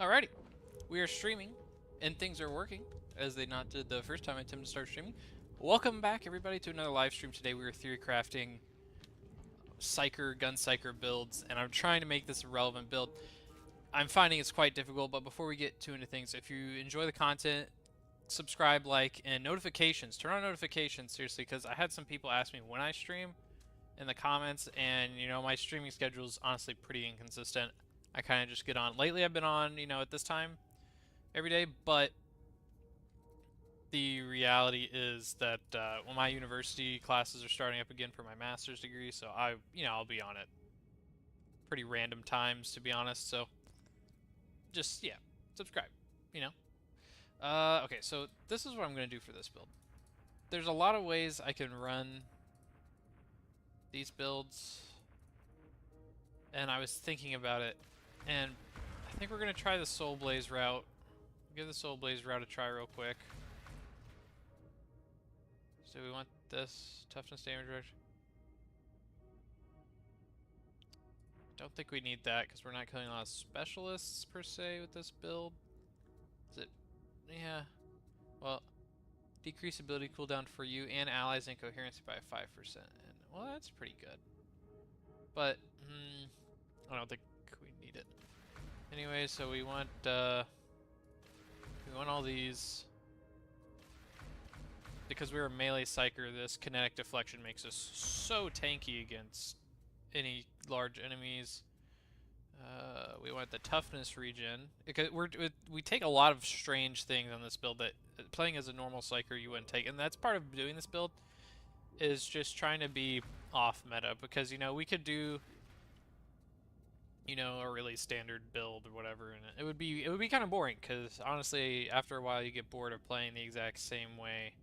Alrighty, we are streaming, and things are working, as they not did the first time I attempted to start streaming. Welcome back, everybody, to another live stream. Today we are theory crafting Psyker, gun Psyker builds, and I'm trying to make this a relevant build. I'm finding it's quite difficult, but before we get too into things, if you enjoy the content, subscribe, like, and notifications. Turn on notifications, seriously, because I had some people ask me when I stream in the comments, and, you know, my streaming schedule is honestly pretty inconsistent. I kind of just get on. Lately I've been on, you know, at this time every day, but the reality is that well, my university classes are starting up again for my master's degree, so I'll be on it pretty random times, to be honest. So just, yeah, subscribe, you know. Okay, so this is what I'm going to do for this build. There's a lot of ways I can run these builds, and I was thinking about it, and I think we're going to try the Soul Blaze route. Give the Soul Blaze route a try real quick. So we want this toughness damage reduction. Don't think we need that because we're not killing a lot of specialists per se with this build. Is it? Yeah. Well, decrease ability cooldown for you and allies and coherency by 5%. And, well, that's pretty good. But I don't think we need it. Anyway, so we want all these. Because we're a melee psyker, this kinetic deflection makes us so tanky against any large enemies. We want the toughness regen. We take a lot of strange things on this build that playing as a normal psyker you wouldn't take, and that's part of doing this build is just trying to be off meta, because you know we could do a really standard build or whatever, and it would be kind of boring, because honestly after a while you get bored of playing the exact same way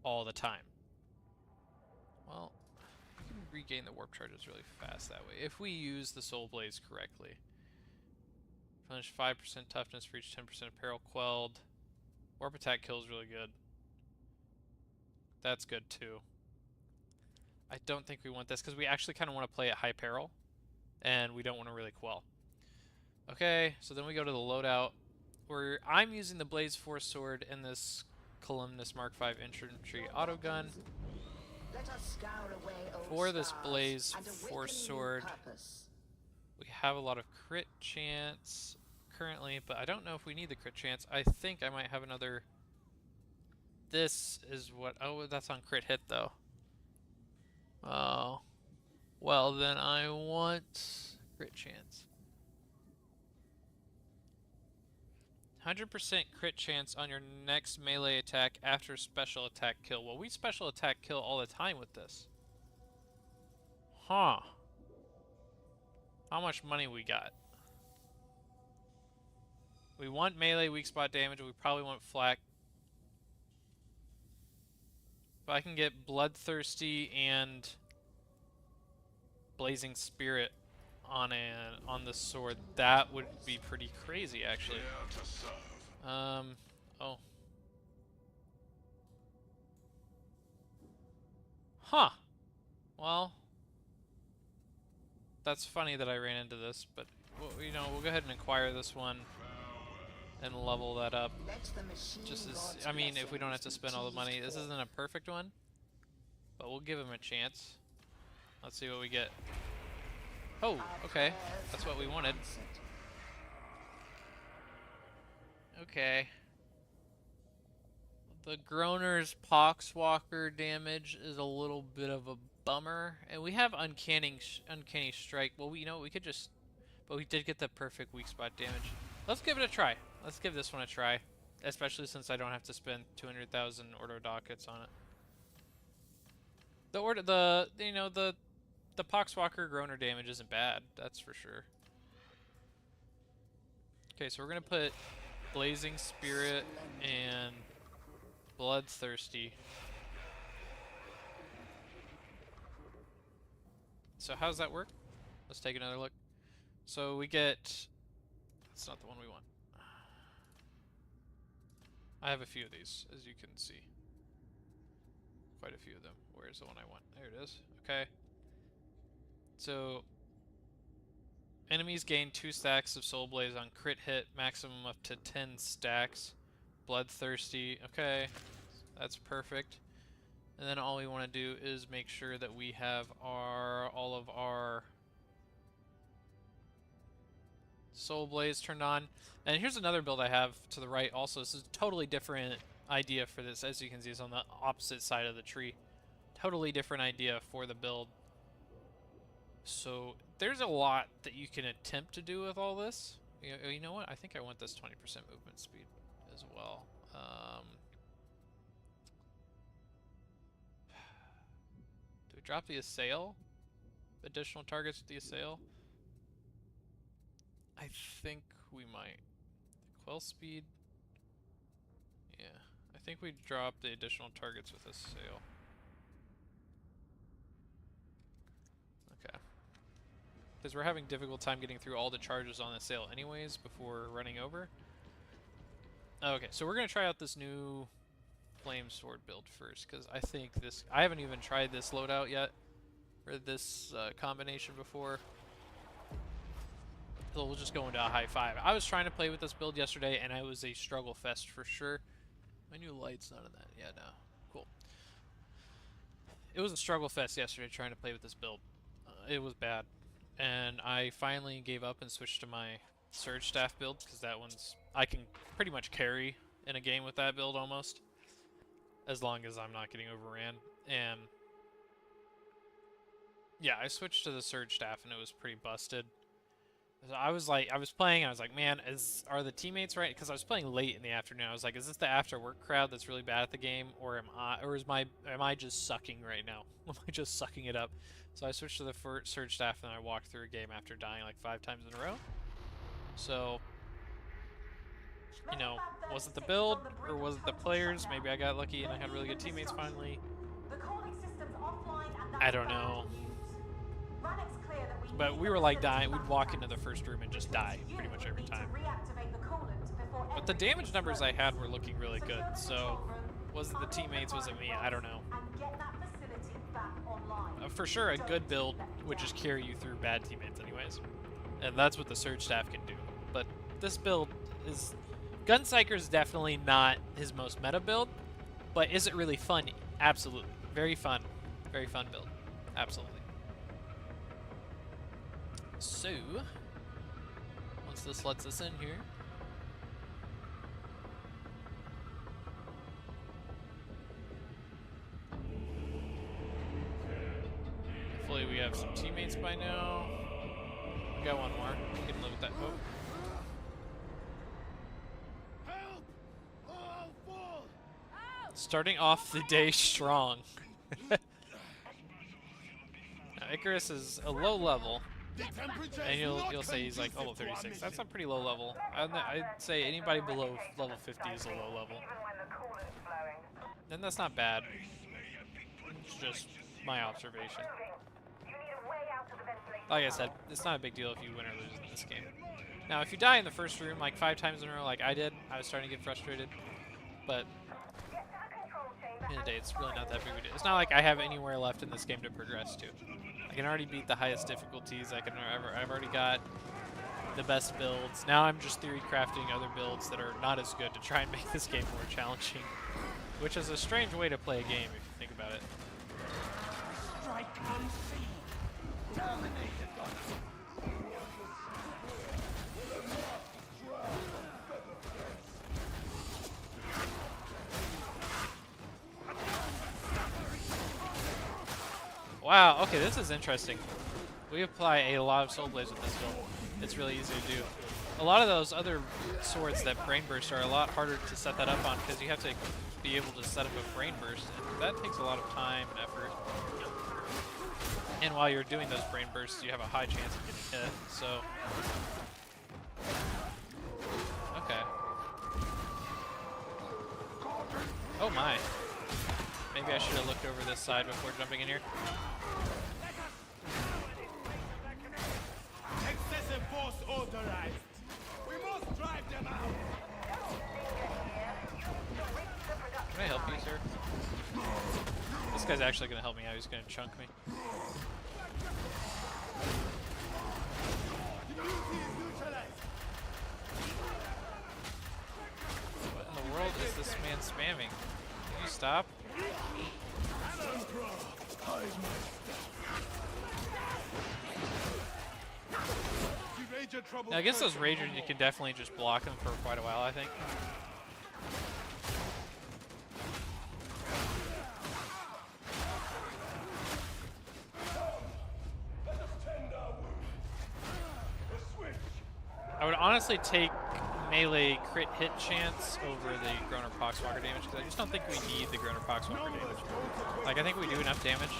all the time. Well, we can regain the warp charges really fast that way if we use the Soul Blaze correctly. Punish 5% toughness for each 10% peril quelled. Warp attack kill is really good. That's good too. I don't think we want this because we actually kind of want to play at high peril, and we don't want to really quell. Okay, so then we go to the loadout, where I'm using the Blaze Force Sword and this Columnus Mark V Infantry Autogun. For this Blaze Force Sword, we have a lot of crit chance currently, but I don't know if we need the crit chance. I think I might have another. This is what. Oh, that's on crit hit though. Oh, well then I want crit chance. 100% crit chance on your next melee attack after special attack kill. Well, we special attack kill all the time with this. Huh. How much money we got? We want melee weak spot damage. We probably want flak. If I can get Bloodthirsty and Blazing Spirit on the sword, that would be pretty crazy, actually. Oh. Huh. Well, that's funny that I ran into this, but we'll go ahead and acquire this one and level that up. Just as, I mean, if we don't have to spend all the money. This isn't a perfect one, but we'll give him a chance. Let's see what we get. Oh, okay. That's what we wanted. Okay. The Groaner's Poxwalker damage is a little bit of a bummer, and we have Uncanny Strike. Well, we could just, but we did get the perfect weak spot damage. Let's give it a try. Let's give this one a try, especially since I don't have to spend 200,000 Ordo Dockets on it. The Poxwalker Groaner damage isn't bad, that's for sure. Okay, so we're gonna put Blazing Spirit and Bloodthirsty. So how does that work? Let's take another look. So we get... That's not the one we want. I have a few of these, as you can see. Quite a few of them. Where's the one I want? There it is. Okay. So Enemies gain 2 stacks of Soul Blaze on crit hit, maximum up to 10 stacks. Bloodthirsty. Okay, that's perfect. And then all we want to do is make sure that we have all of our Soul Blaze turned on. And here's another build I have to the right also. This is a totally different idea for this. As you can see, it's on the opposite side of the tree. Totally different idea for the build. So there's a lot that you can attempt to do with all this. You know what? I think I want this 20% movement speed as well. Do we drop the assail? Additional targets with the assail? I think we might. Quell speed? Yeah. I think we drop the additional targets with assail. Okay. Because we're having difficult time getting through all the charges on assail anyways before running over. Okay, so we're going to try out this new Flame Sword build first, because I think this... I haven't even tried this loadout yet, or this combination before. So we'll just go into a high 5. I was trying to play with this build yesterday, and it was a struggle fest for sure. My new light's not in that. Yeah, no. Cool. It was a struggle fest yesterday trying to play with this build. It was bad. And I finally gave up and switched to my Surge Staff build, because that one's... I can pretty much carry in a game with that build almost, as long as I'm not getting overran. And yeah, I switched to the Surge Staff, and it was pretty busted. So I was playing, and I was like, man, are the teammates right? Because I was playing late in the afternoon. I was like, is this the after work crowd that's really bad at the game, or am I just sucking right now? Am I just sucking it up? So I switched to the Surge Staff, and I walked through a game after dying like 5 times in a row. So, you know, was it the build, or was it the players? Maybe I got lucky and I had really good teammates finally. I don't know. But we were like dying. We'd walk into the first room and just die pretty much every time. But the damage numbers I had were looking really good. So, was it the teammates? Was it me? I don't know. For sure, a good build would just carry you through bad teammates anyways. And that's what the Surge Staff can do. But this build is... Gunpsyker is definitely not his most meta build. But is it really fun? Absolutely. Very fun. Very fun build. Absolutely. So, once this lets us in here, hopefully we have some teammates by now. We got one more. We can live with that. Oh. Starting off the day strong. Now, Icarus is a low level. And you'll say he's like level 36. That's a pretty low level. I'd say anybody below level 50 is a low level. And that's not bad. It's just my observation. Like I said, it's not a big deal if you win or lose in this game. Now, if you die in the first room like 5 times in a row like I did, I was starting to get frustrated. But at the end of the day, it's really not that big of a deal. It's not like I have anywhere left in this game to progress to. I can already beat the highest difficulties. I've already got the best builds. Now I'm just theory crafting other builds that are not as good to try and make this game more challenging, which is a strange way to play a game if you think about it. Strike unseen. Terminated. Wow, okay, this is interesting. We apply a lot of Soul Blaze with this build. It's really easy to do. A lot of those other swords that Brain Burst are a lot harder to set that up on because you have to be able to set up a Brain Burst, and that takes a lot of time and effort. And while you're doing those Brain Bursts, you have a high chance of getting hit, so... Okay. Oh my. Maybe I should have looked over this side before jumping in here. Excessive force authorized. We must drive them out. Can I help you, sir? This guy's actually going to help me out. He's going to chunk me. spamming. Can you stop? Now, against those Ragers, you can definitely just block them for quite a while, I think. I would honestly take melee crit hit chance over the Groner Poxwalker damage because I just don't think we need the Groner Poxwalker damage. Like, I think we do enough damage.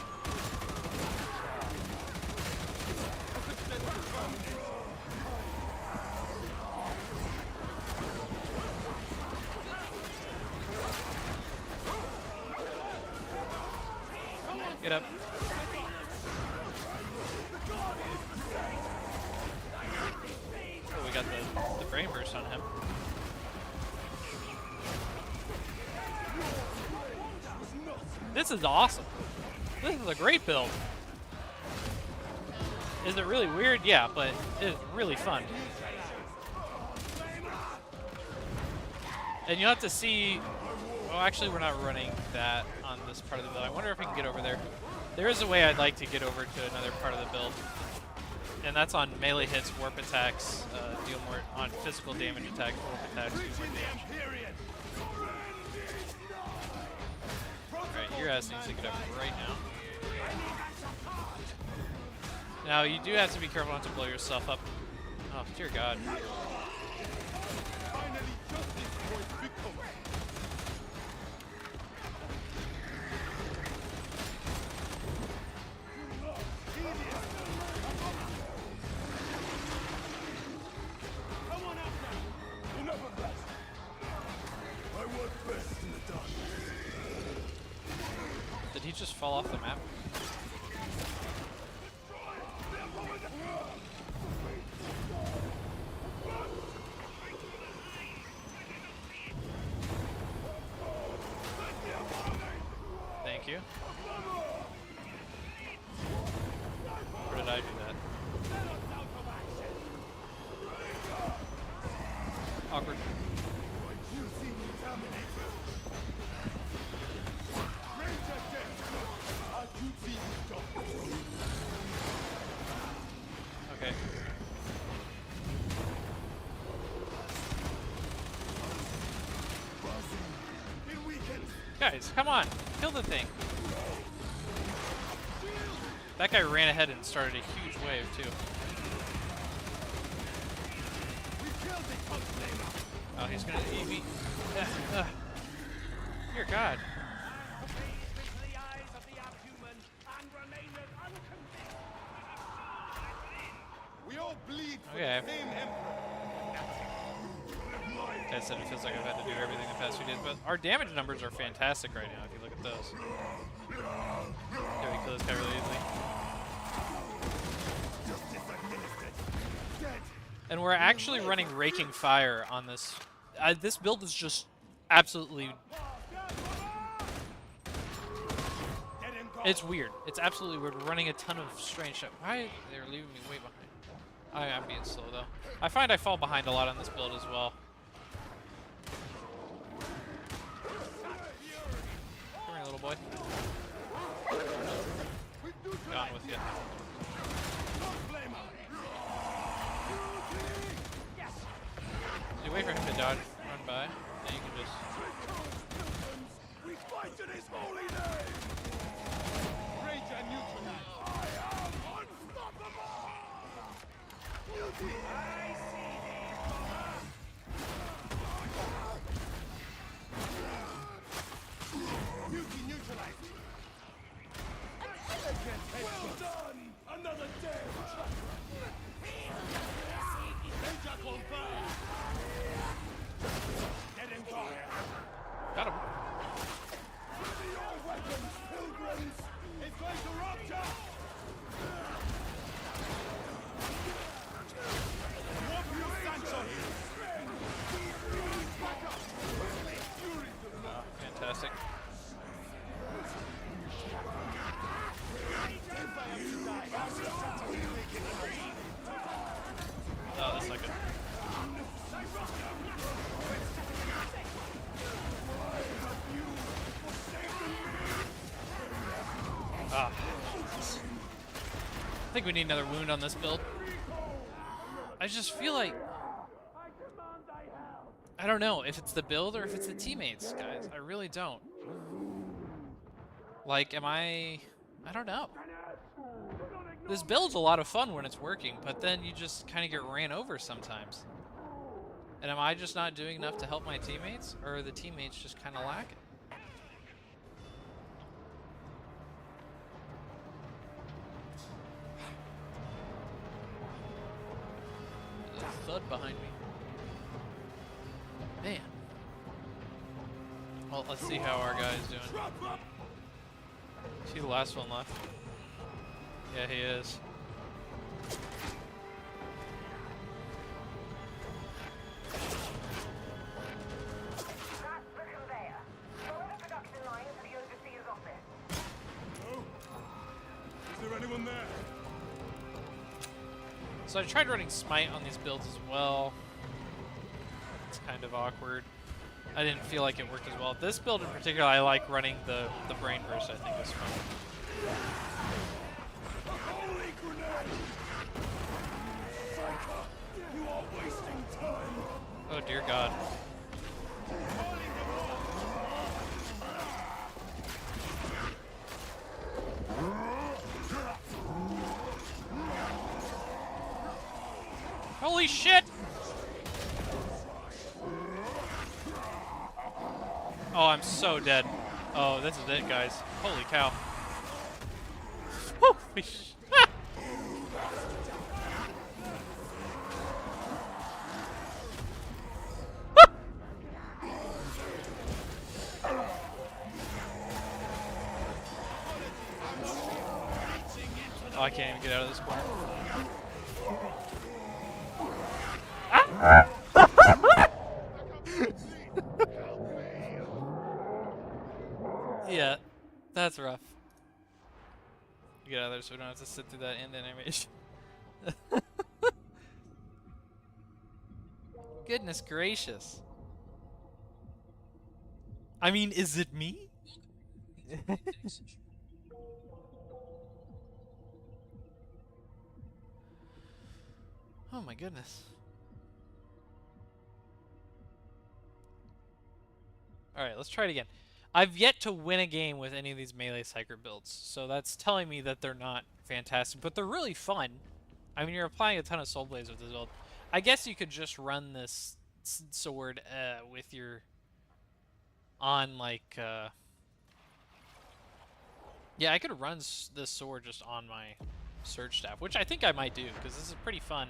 Get up. Oh, we got the brain burst on him. This is awesome. This is a great build. Is it really weird? Yeah, but it's really fun. And you'll have to see... Well, actually, we're not running that on this part of the build. I wonder if we can get over there. There is a way I'd like to get over to another part of the build. And that's on melee hits, warp attacks, deal more on physical damage attacks, warp attacks, do more damage. Alright, your ass needs to get up right now. Now, you do have to be careful not to blow yourself up. Oh, dear God. Did he just fall off the map? Thank you. Or did I do that? Awkward. Okay. Guys, come on. Kill the thing. That guy ran ahead and started a huge wave, too. Oh, he's gonna eat me. Dear God. Okay. Like I said, it feels like I've had to do everything the past few days, but our damage numbers are fantastic right now if you look at those. Okay, we kill this guy really easily. And we're actually running Raking Fire on this. This build is just absolutely... It's weird. It's absolutely weird. We're running a ton of strange stuff. Why? They're leaving me way behind. I'm being slow, though. I find I fall behind a lot on this build as well. Come here, little boy. Gone with you. You wait for him to dodge, run by, then you can just... We fight in his holy name! Rage and neutralize! I am unstoppable! I see thee! Beauty neutralized! Well done! Another day! Danger confirmed! Get him gone! Got him! Ready your weapons, pilgrims! It's going to rupture! Warp you, Sancho! Fantastic. Oh, that's not good. think we need another wound on this build. I just feel like... I don't know if it's the build or if it's the teammates, guys. I really don't. Like, am I don't know. This build's a lot of fun when it's working, but then you just kind of get ran over sometimes. And am I just not doing enough to help my teammates, or are the teammates just kind of lacking? There's a thud behind me. Man. Well, let's see how our guy is doing. Is he the last one left? Yeah, he is. So I tried running Smite on these builds as well. It's kind of awkward. I didn't feel like it worked as well. This build in particular, I like running the Brain Burst, I think is fun. Holy grenade! Psyker, you are wasting time. Oh dear God. Holy shit! Oh, I'm so dead. Oh, this is it, guys. Holy cow. Holy sh- Oh, I can't even get out of this corner. Ah! Yeah, that's rough. Get out of there so we don't have to sit through that end animation. Goodness gracious. I mean, is it me? Oh my goodness. Alright, let's try it again. I've yet to win a game with any of these melee Psyker builds, so that's telling me that they're not fantastic, but they're really fun. I mean, you're applying a ton of Soul Blades with this build. I guess you could just run this sword with your... on, like, yeah, I could run this sword just on my Surge Staff, which I think I might do, because this is pretty fun.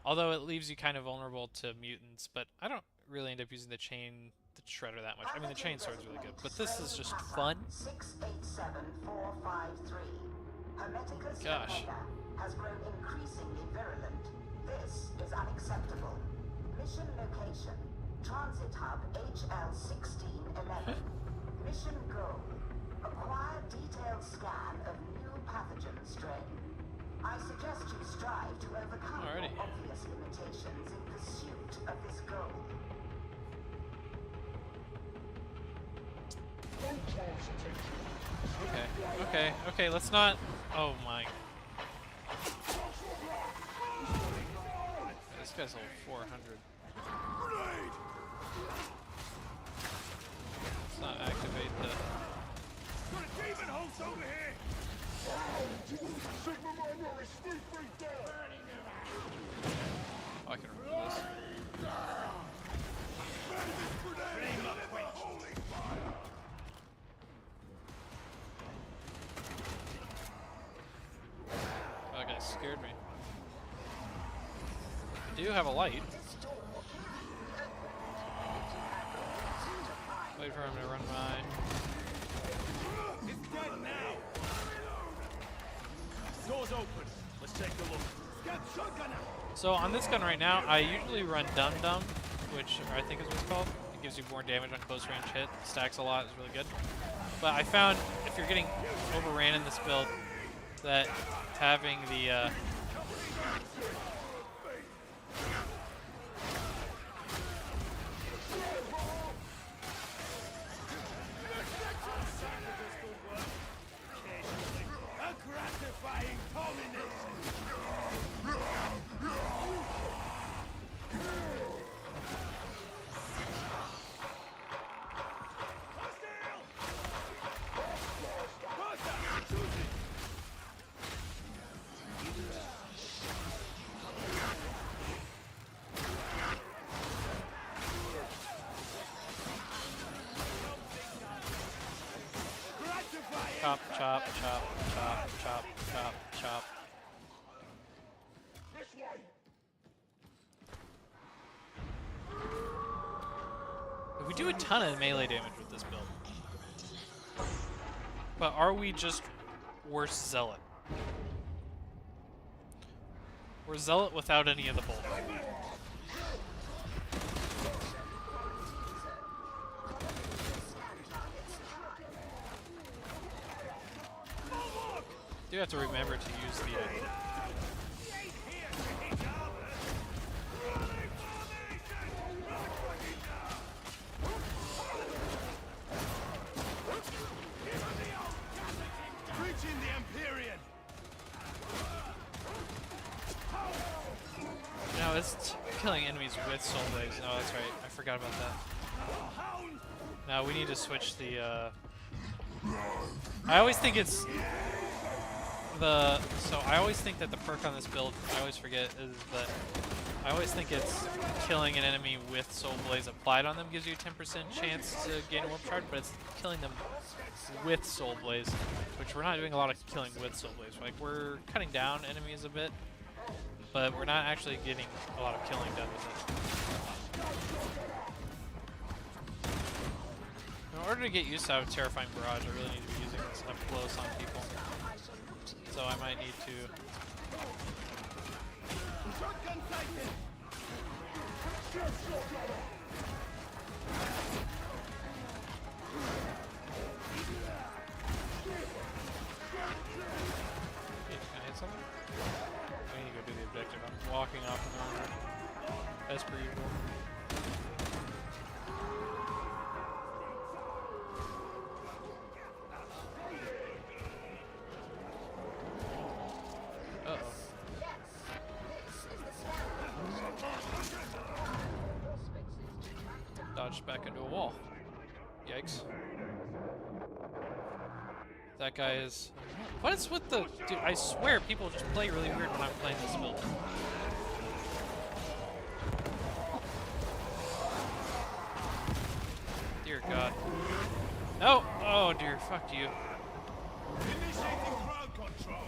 Although it leaves you kind of vulnerable to mutants, but I don't really end up using the chain shredder that much. I mean, the chain sword's really good, but this is just fun. 687453. Gosh. Has grown increasingly virulent. This is unacceptable. Mission location: Transit Hub HL1611. Mission goal: acquire detailed scan of new pathogen strain. I suggest you strive to overcome your obvious limitations in pursuit of this goal. Okay, let's not... Oh my... This guy's level 400. Let's not activate the... Got a demon host over here! Sigma Minority, speed free down! Oh, I can remove this. That guy scared me. I do have a light. Wait for him to run by. It's dead now! Doors open. Let's take a look. Get shotgun out! So on this gun right now, I usually run Dum Dum, which I think is what it's called. It gives you more damage on close range hit. Stacks a lot, is really good. But I found if you're getting overran in this build, that having the A gratifying communist! Chop, chop, chop, chop, chop, chop, chop. We do a ton of melee damage with this build. But are we just worse Zealot? We're Zealot without any of the bolt. Do have to remember to use the Reaching the Empyrean. no, it's killing enemies with soul blades. Oh, that's right. I forgot about that. Now we need to switch the I always think it's I always think that the perk on this build, I always forget, is that I always think it's killing an enemy with soul blaze applied on them gives you a 10% chance to gain a warp charge, but it's killing them with soul blaze, which we're not doing a lot of killing with soul blaze. Like, we're cutting down enemies a bit, but we're not actually getting a lot of killing done with it. In order to get used to how Terrifying Barrage, I really need to be using this up close on people. So I might need to... Hey, can I hit something? I need to go do the objective. I'm walking off in the river, as per usual. Dodged back into a wall. Yikes. That guy is... What is with the... Dude, I swear people just play really weird when I'm playing this build. Dear God. No! Oh dear, fuck you. Initiating crowd control.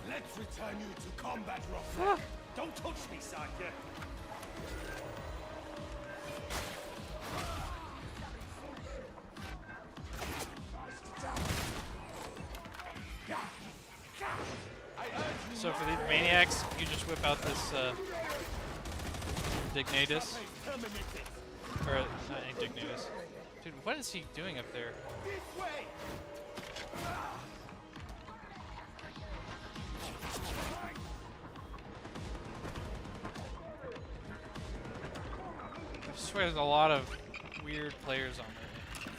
Let's return you to combat, Rock. Don't touch me, Psyker. So for these maniacs, you just whip out this Dignatus. Or not Dignatus. Dude, what is he doing up there? This way. I swear there's a lot of weird players on there.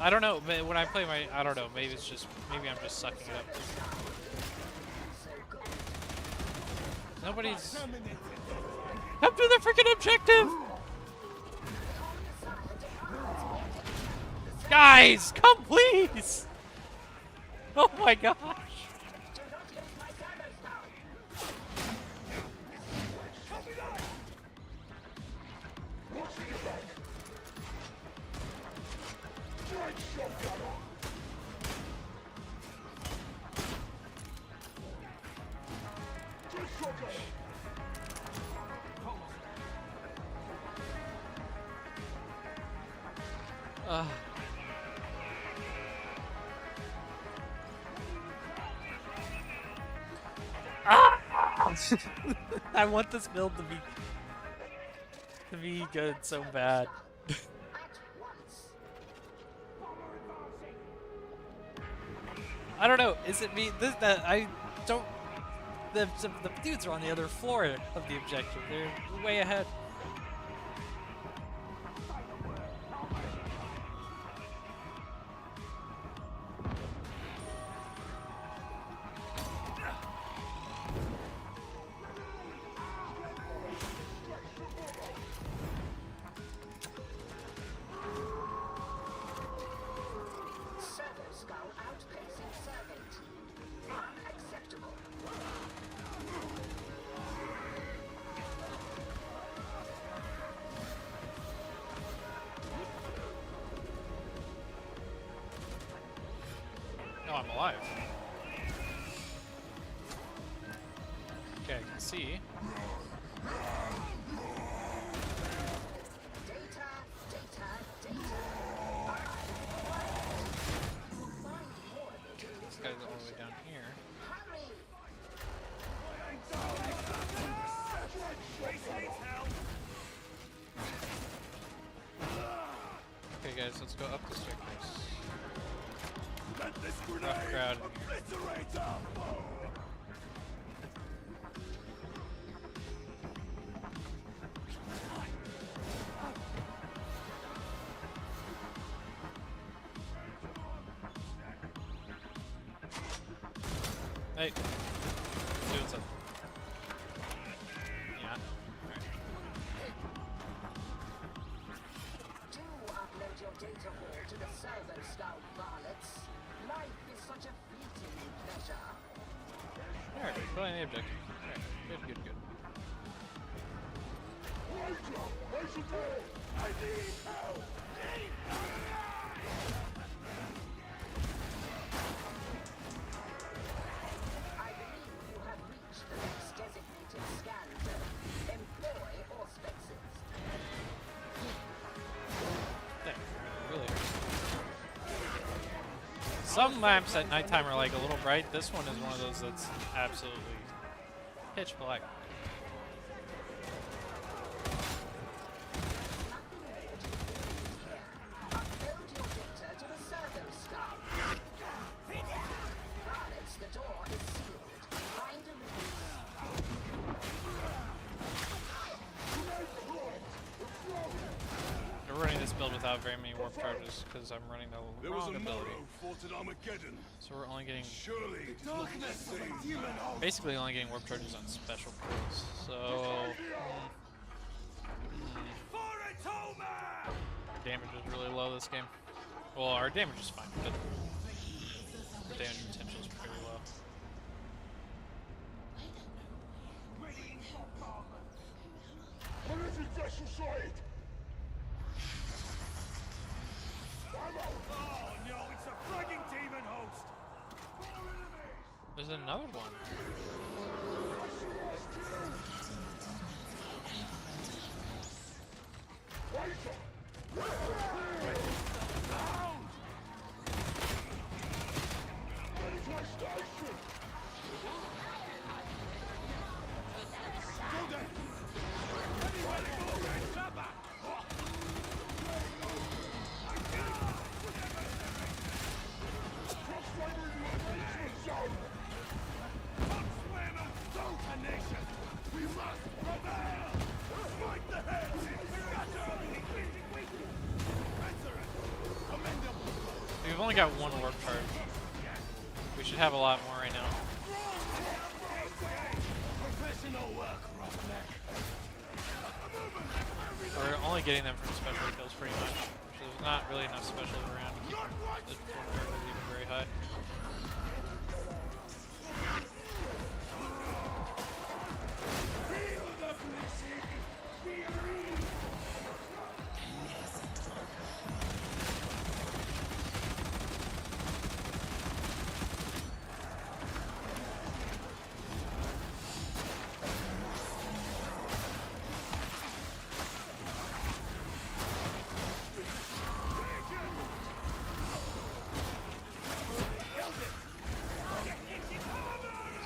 I don't know, but when I play my, I don't know, maybe it's just, maybe I'm just sucking it up. Nobody's... Up to the freaking objective! Guys, come please! Oh my gosh! I want this build to be good so bad. I don't know. Is it me? That I don't. The dudes are on the other floor of the objective. They're way ahead. Servo skull I'm alive. Okay, I can see. This guy's all the way down here. Okay, guys, let's go up the staircase. Rough crowd in here. Hey, doing something. Yeah. Alright. Do upload your data hall to the server, Scout varlets. Life is such a fleeting pleasure. Alright, filling the objective. Alright, good, good, good. I need help! I believe you have reached the next designated scan zone. Employ auspices. Dang, really hurts. Some lamps at nighttime are like a little bright. This one is one of those that's absolutely pitch black. Upload your data to the server, Scout. Varlets, the door is sealed. Find a release. We're running this build without very many warp charges because I'm running the There was wrong a ability. Moro fought at Armageddon. So we're only getting, Surely darkness of a demon host. basically only getting warp charges on special kills. So, For atonement! damage is really low this game. Well, our damage is fine, but the damage potential is pretty low. Oh no, it's a frigging demon host! There's another one. We've only got one warp charge. We should have a lot more right now. We're only getting them from special kills pretty much. So there's not really enough specials around to keep the warp charges even very high.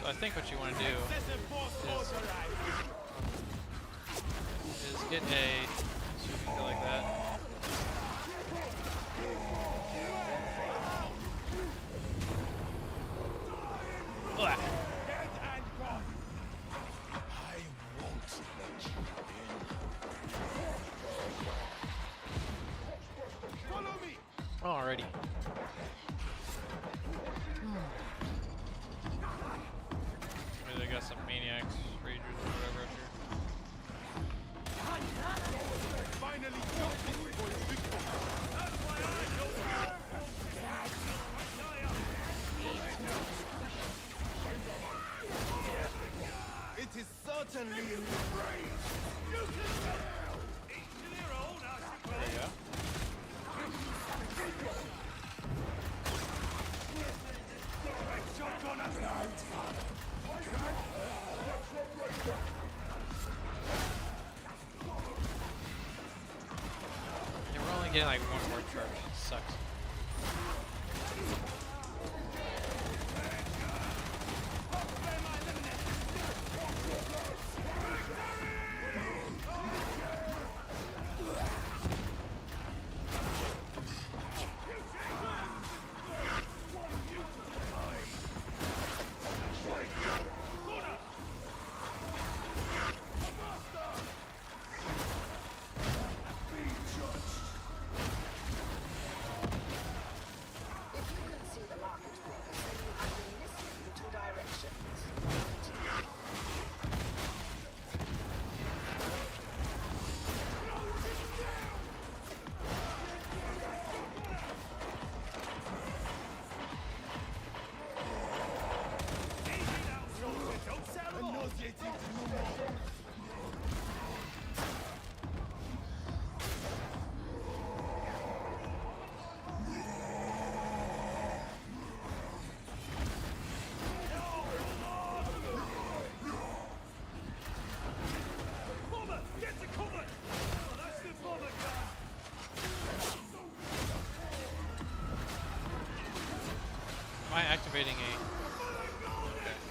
So I think what you want to do is get a, so you can go like that. Blah. Alrighty. Maybe they got some maniacs, ragers, or whatever up here. Finally jumping for the victim. That's why I know. It is certainly in the brain. There you go. getting like one more charge. It sucks. Am I activating a... Okay,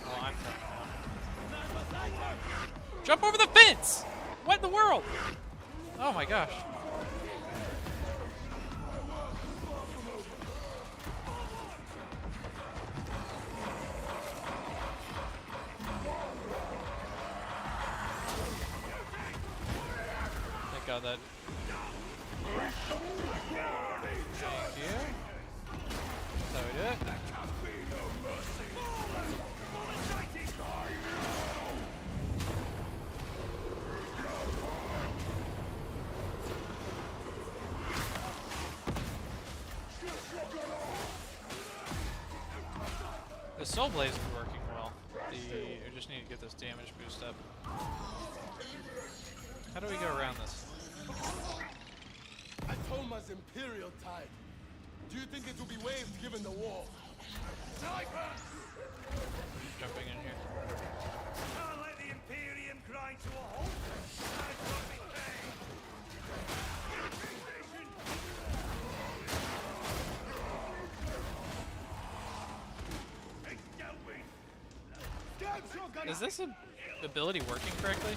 well, I'm done now. Jump over the fence! What in the world? Oh my gosh. Thank God that... Thank you. That's how we do it. The Soul Blaze is working well. I just need to get this damage boost up. How do we go around this? Atoma's Imperial tide. Do you think it will be waived given the war? Psyker! Jumping in here. Can't let the Imperium grind to a halt. That's what we say. Is this ability working correctly?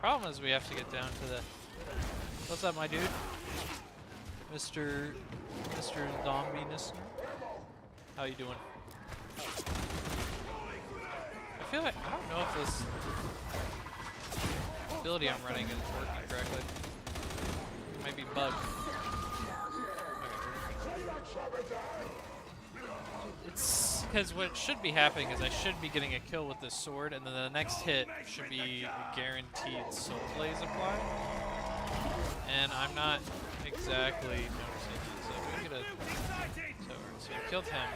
Problem is we have to get down to the... What's up, my dude? Mr. Zombie-ness. How you doing? I feel like... I don't know if this ability I'm running is working correctly. It might be bugged. It's because what should be happening is I should be getting a kill with this sword, and then the next hit should be a guaranteed soul blaze applied. And I'm not exactly noticing it. So we get a so we killed him.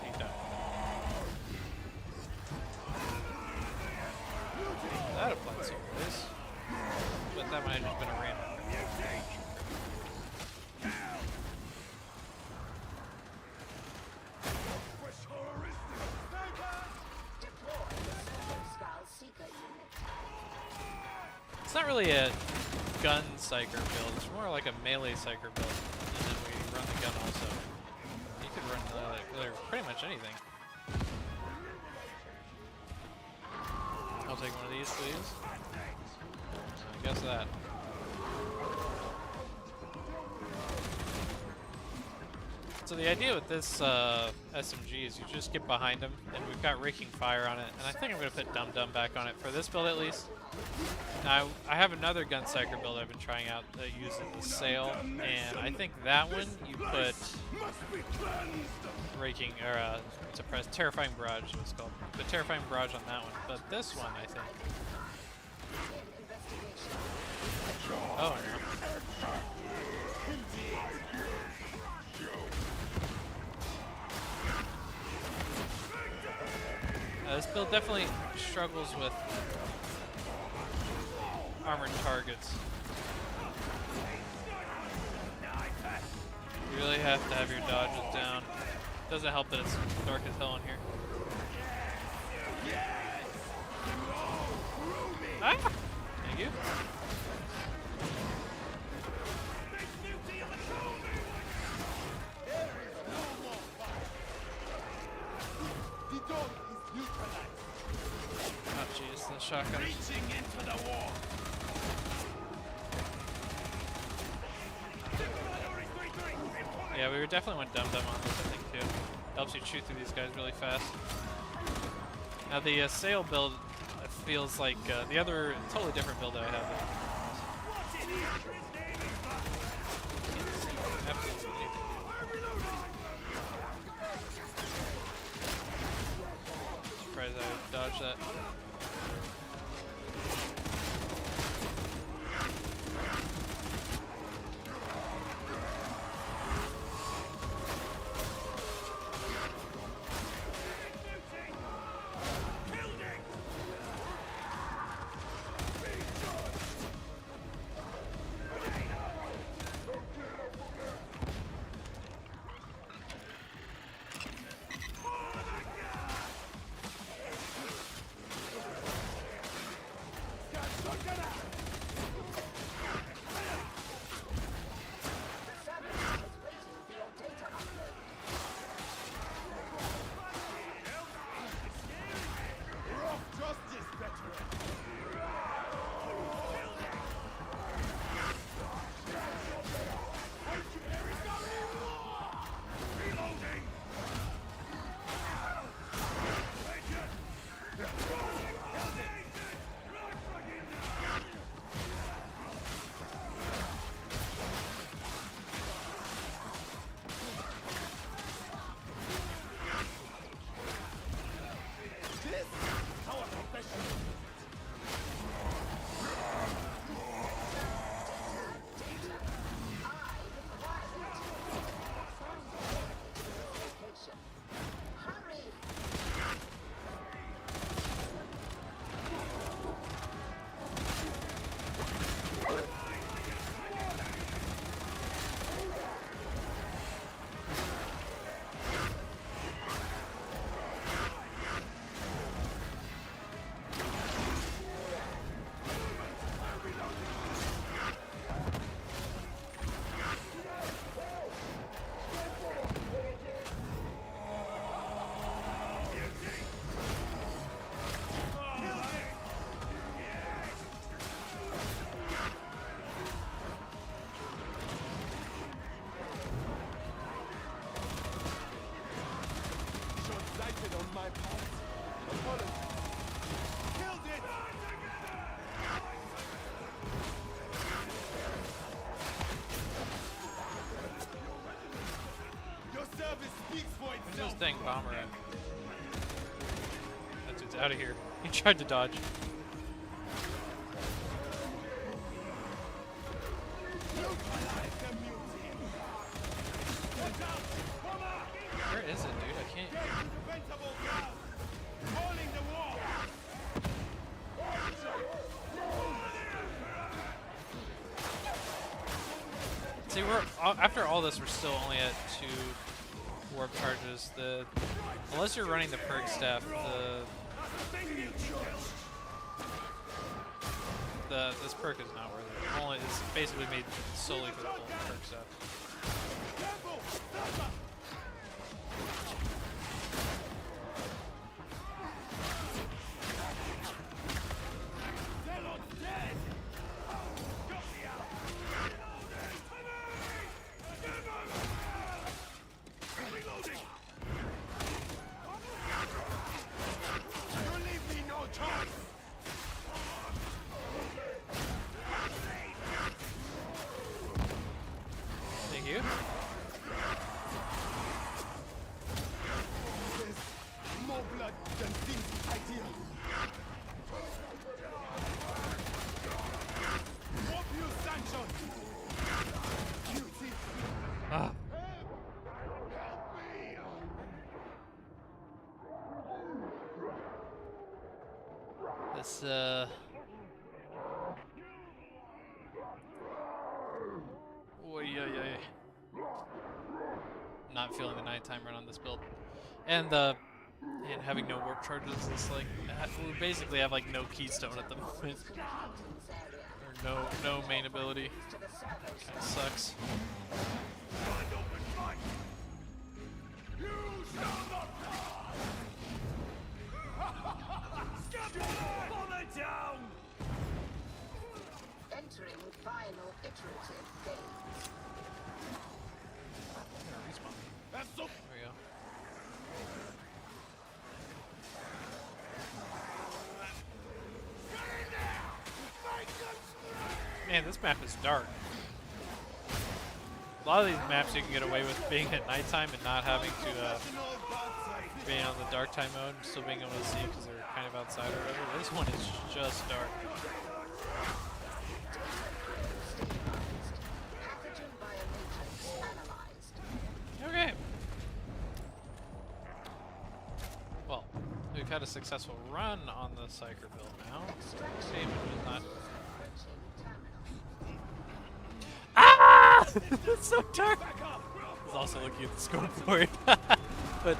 He died. That applied soul blaze, but that might have just been a random. It's not really a gun Psyker build, it's more like a melee Psyker build. And then we run the gun also. You could run pretty much anything. I'll take one of these, please. I guess that. So the idea with this SMG is you just get behind him, and we've got Raking Fire on it, and I think I'm going to put Dum Dum back on it for this build at least. Now, I have another Gun Psyker build I've been trying out using the Sail, and I think that one you put Raking, or suppress Terrifying Barrage, is what it's called. Put Terrifying Barrage on that one, but this one I think. Oh no. This build definitely struggles with armored targets. You really have to have your dodges down. Doesn't help that it's dark as hell in here. Ah! Thank you. Oh jeez, the shotgun. Reaching into the war. Yeah, we definitely went dum-dum on this, I think, too. Helps you chew through these guys really fast. Now, the sail build feels like the other totally different build that I have. Absolutely. Surprised I dodged that. Where's this dang bomber at? That dude's out of here. He tried to dodge. Where is it, dude? I can't. See, we're after all this, we're still only at 2 warp charges. Unless you're running the perk staff, this perk is not worth it. It's basically made solely for the full perk staff. Thank you. There's more blood than seems ideal. What you sanction? Duty. Ah. This oy, oy, oy. Not feeling the nighttime run on this build, and having no warp charges is like we basically have like no keystone at the moment, or no main ability. Kind of sucks. Entering final iterative phase. There we go. Man, this map is dark. A lot of these maps you can get away with being at nighttime and not having to being on the dark time mode and still being able to see because they're kind of outside or whatever. This one is just dark. Okay. Well, we've had a successful run on the Psyker build now. Damage was not. Ah! It's so dark. I was also looking at the scoreboard, but.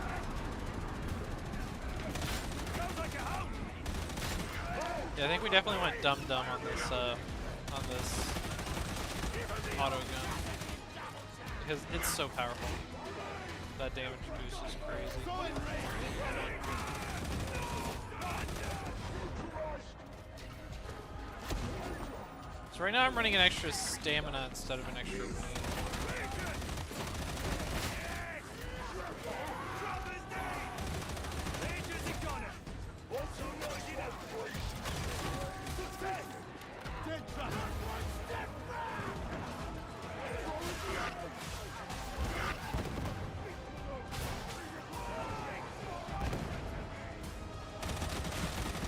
Yeah, I think we definitely went dumb on this auto gun because it's so powerful. That damage boost is crazy. So right now I'm running an extra stamina instead of an extra wound.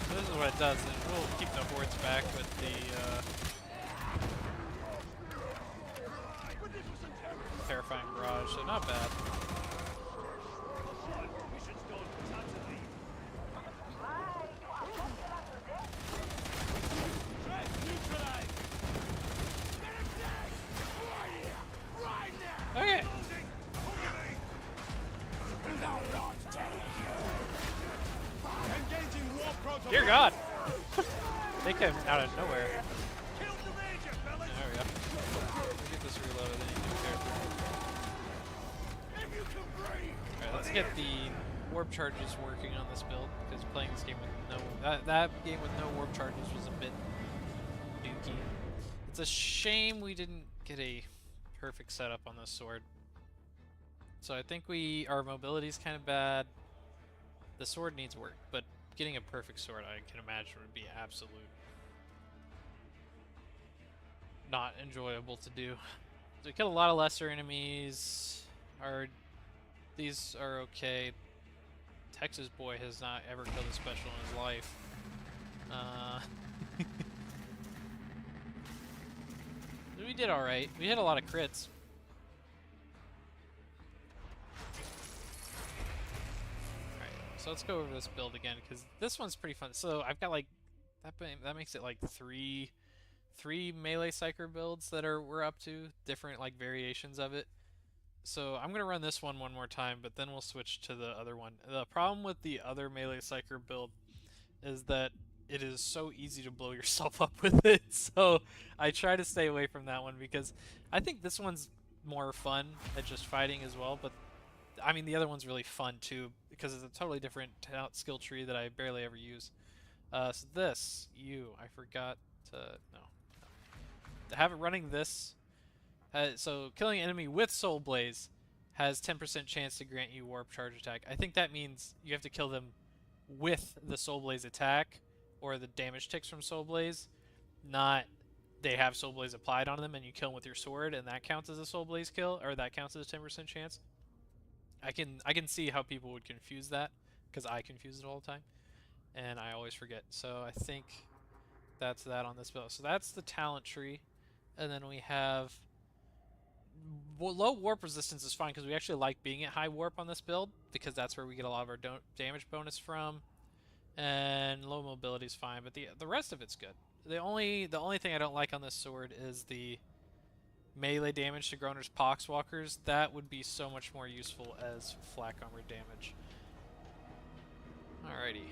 So this is what it does. It will keep the hordes back with the terrifying barrage, so not bad. Okay. Dear God! They came out of nowhere. There we go. We'll get this reloaded, then you can Alright, let's get the warp charges working on this build, because playing this game with no... That game with no warp charges was a bit dookie. It's a shame we didn't get a perfect setup on this sword. So I think our mobility is kind of bad. The sword needs work, but getting a perfect sword, I can imagine, would be absolute not enjoyable to do. So we kill a lot of lesser enemies. These are okay. Texas boy has not ever killed a special in his life. We did alright. We hit a lot of crits. Alright, so let's go over this build again, because this one's pretty fun. So I've got like, that makes it like three melee Psyker builds that we're up to, different like variations of it. So I'm gonna run this one more time, but then we'll switch to the other one. The problem with the other melee Psyker build is that it is so easy to blow yourself up with it. So I try to stay away from that one because I think this one's more fun at just fighting as well. But I mean, the other one's really fun too because it's a totally different skill tree that I barely ever use. So this, I forgot to, no. To have it running this, so killing an enemy with Soul Blaze has 10% chance to grant you warp charge attack. I think that means you have to kill them with the Soul Blaze attack or the damage ticks from Soul Blaze, not they have Soul Blaze applied on them and you kill them with your sword and that counts as a Soul Blaze kill, or that counts as a 10% chance. I can see how people would confuse that because I confuse it all the time and I always forget. So I think that's that on this build. So that's the talent tree, and then we have low warp resistance is fine because we actually like being at high warp on this build because that's where we get a lot of our damage bonus from. and low mobility is fine, but the rest of it's good. The only thing I don't like on this sword is the melee damage to Groner's Poxwalkers. That would be so much more useful as flak armor damage. Alrighty.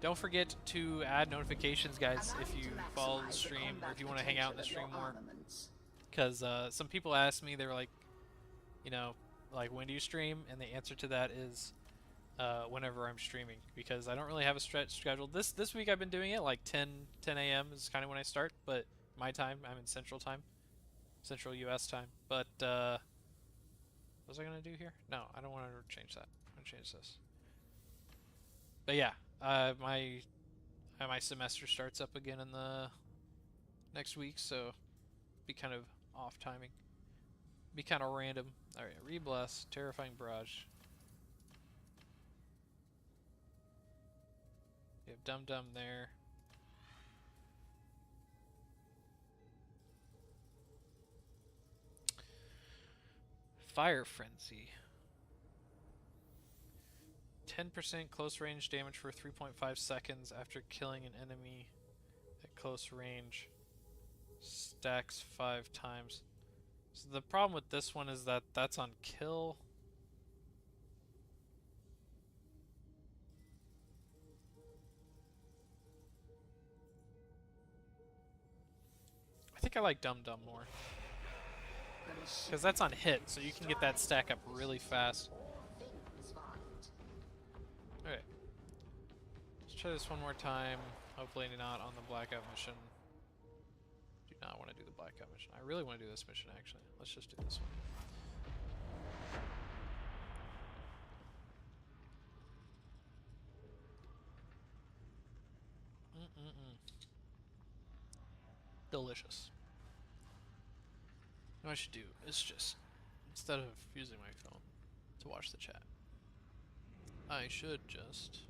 Don't forget to add notifications, guys, if you follow the stream or if you want to hang out in the stream more. Because some people ask me, they were like, you know, like, when do you stream? And the answer to that is whenever I'm streaming, because I don't really have a schedule. This week I've been doing it like 10 a.m. is kind of when I start, but my time, I'm in Central Time, Central U.S. time. But what was I gonna do here? No, I don't want to change that. I'm gonna change this. But yeah, my semester starts up again in the next week, so be kind of off timing. Be kind of random. All right, Rebless, Terrifying Barrage. You have Dum Dum there. Fire Frenzy. 10% close range damage for 3.5 seconds after killing an enemy at close range. Stacks 5 times. So the problem with this one is that that's on kill. I think I like Dum Dum more. Because that's on hit, so you can get that stack up really fast. Okay. Let's try this one more time. Hopefully not on the blackout mission. Do not want to do the blackout mission. I really want to do this mission, actually. Let's just do this one. Delicious. What I should do is just, instead of using my phone to watch the chat, I should just,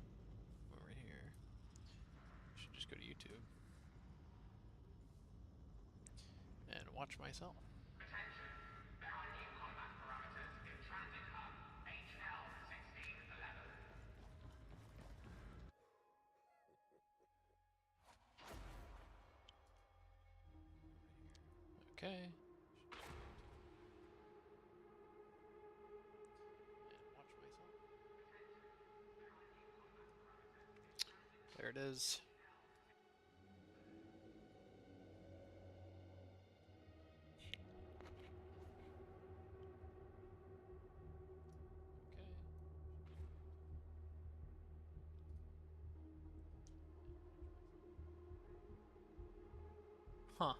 over here, I should just go to YouTube and watch myself. Attention, there are new combat parameters in Transit Hub HL1611. Okay. There it is. Okay. Huh. I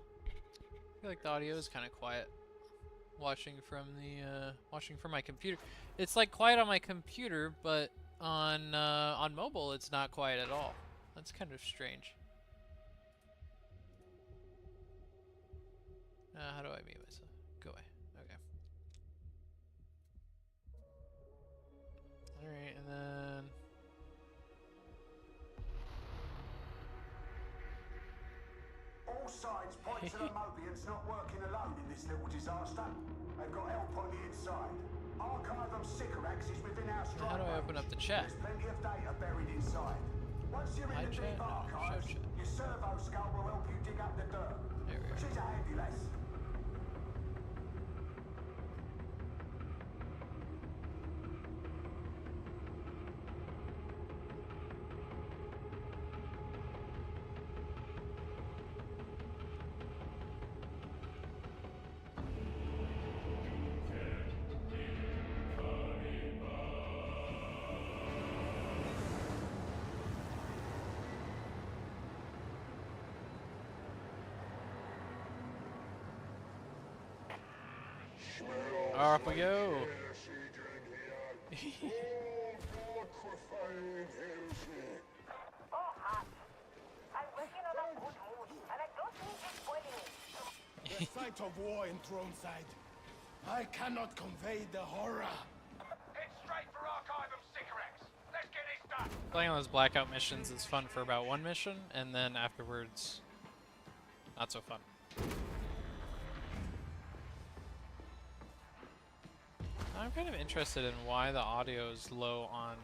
feel like the audio is kind of quiet. Watching from my computer. It's like quiet on my computer, but on mobile it's not quiet at all. That's kind of strange. How do I mute myself? Go away. Okay. Alright, and then... All signs point to the Mobians not working alone in this little disaster. They've got help on the inside. Archive of Psyker is within our strike. How do I open up the chat? There's plenty of data buried inside. Once you're in the deep archives, your servo scout will help you dig up the dirt. There we are. She's a handy lass. Off we go. The sight of war in Throneside. I cannot convey the horror. Head straight for Archive of Psyker. Let's get this done. Playing on those blackout missions is fun for about one mission, and then afterwards, not so fun. I'm kind of interested in why the audio is low on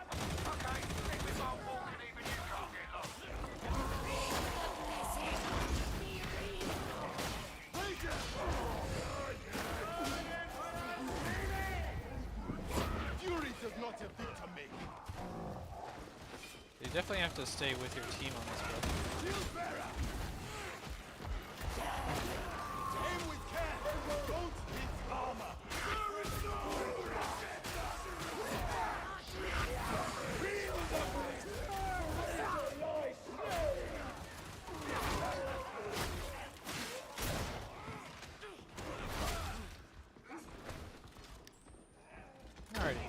Okay, stick with my walk and even you can't get lost. Fury does not a bit to make. You definitely have to stay with your team on this build. Shield bearer! Aim with care! Don't hit armor! Alrighty.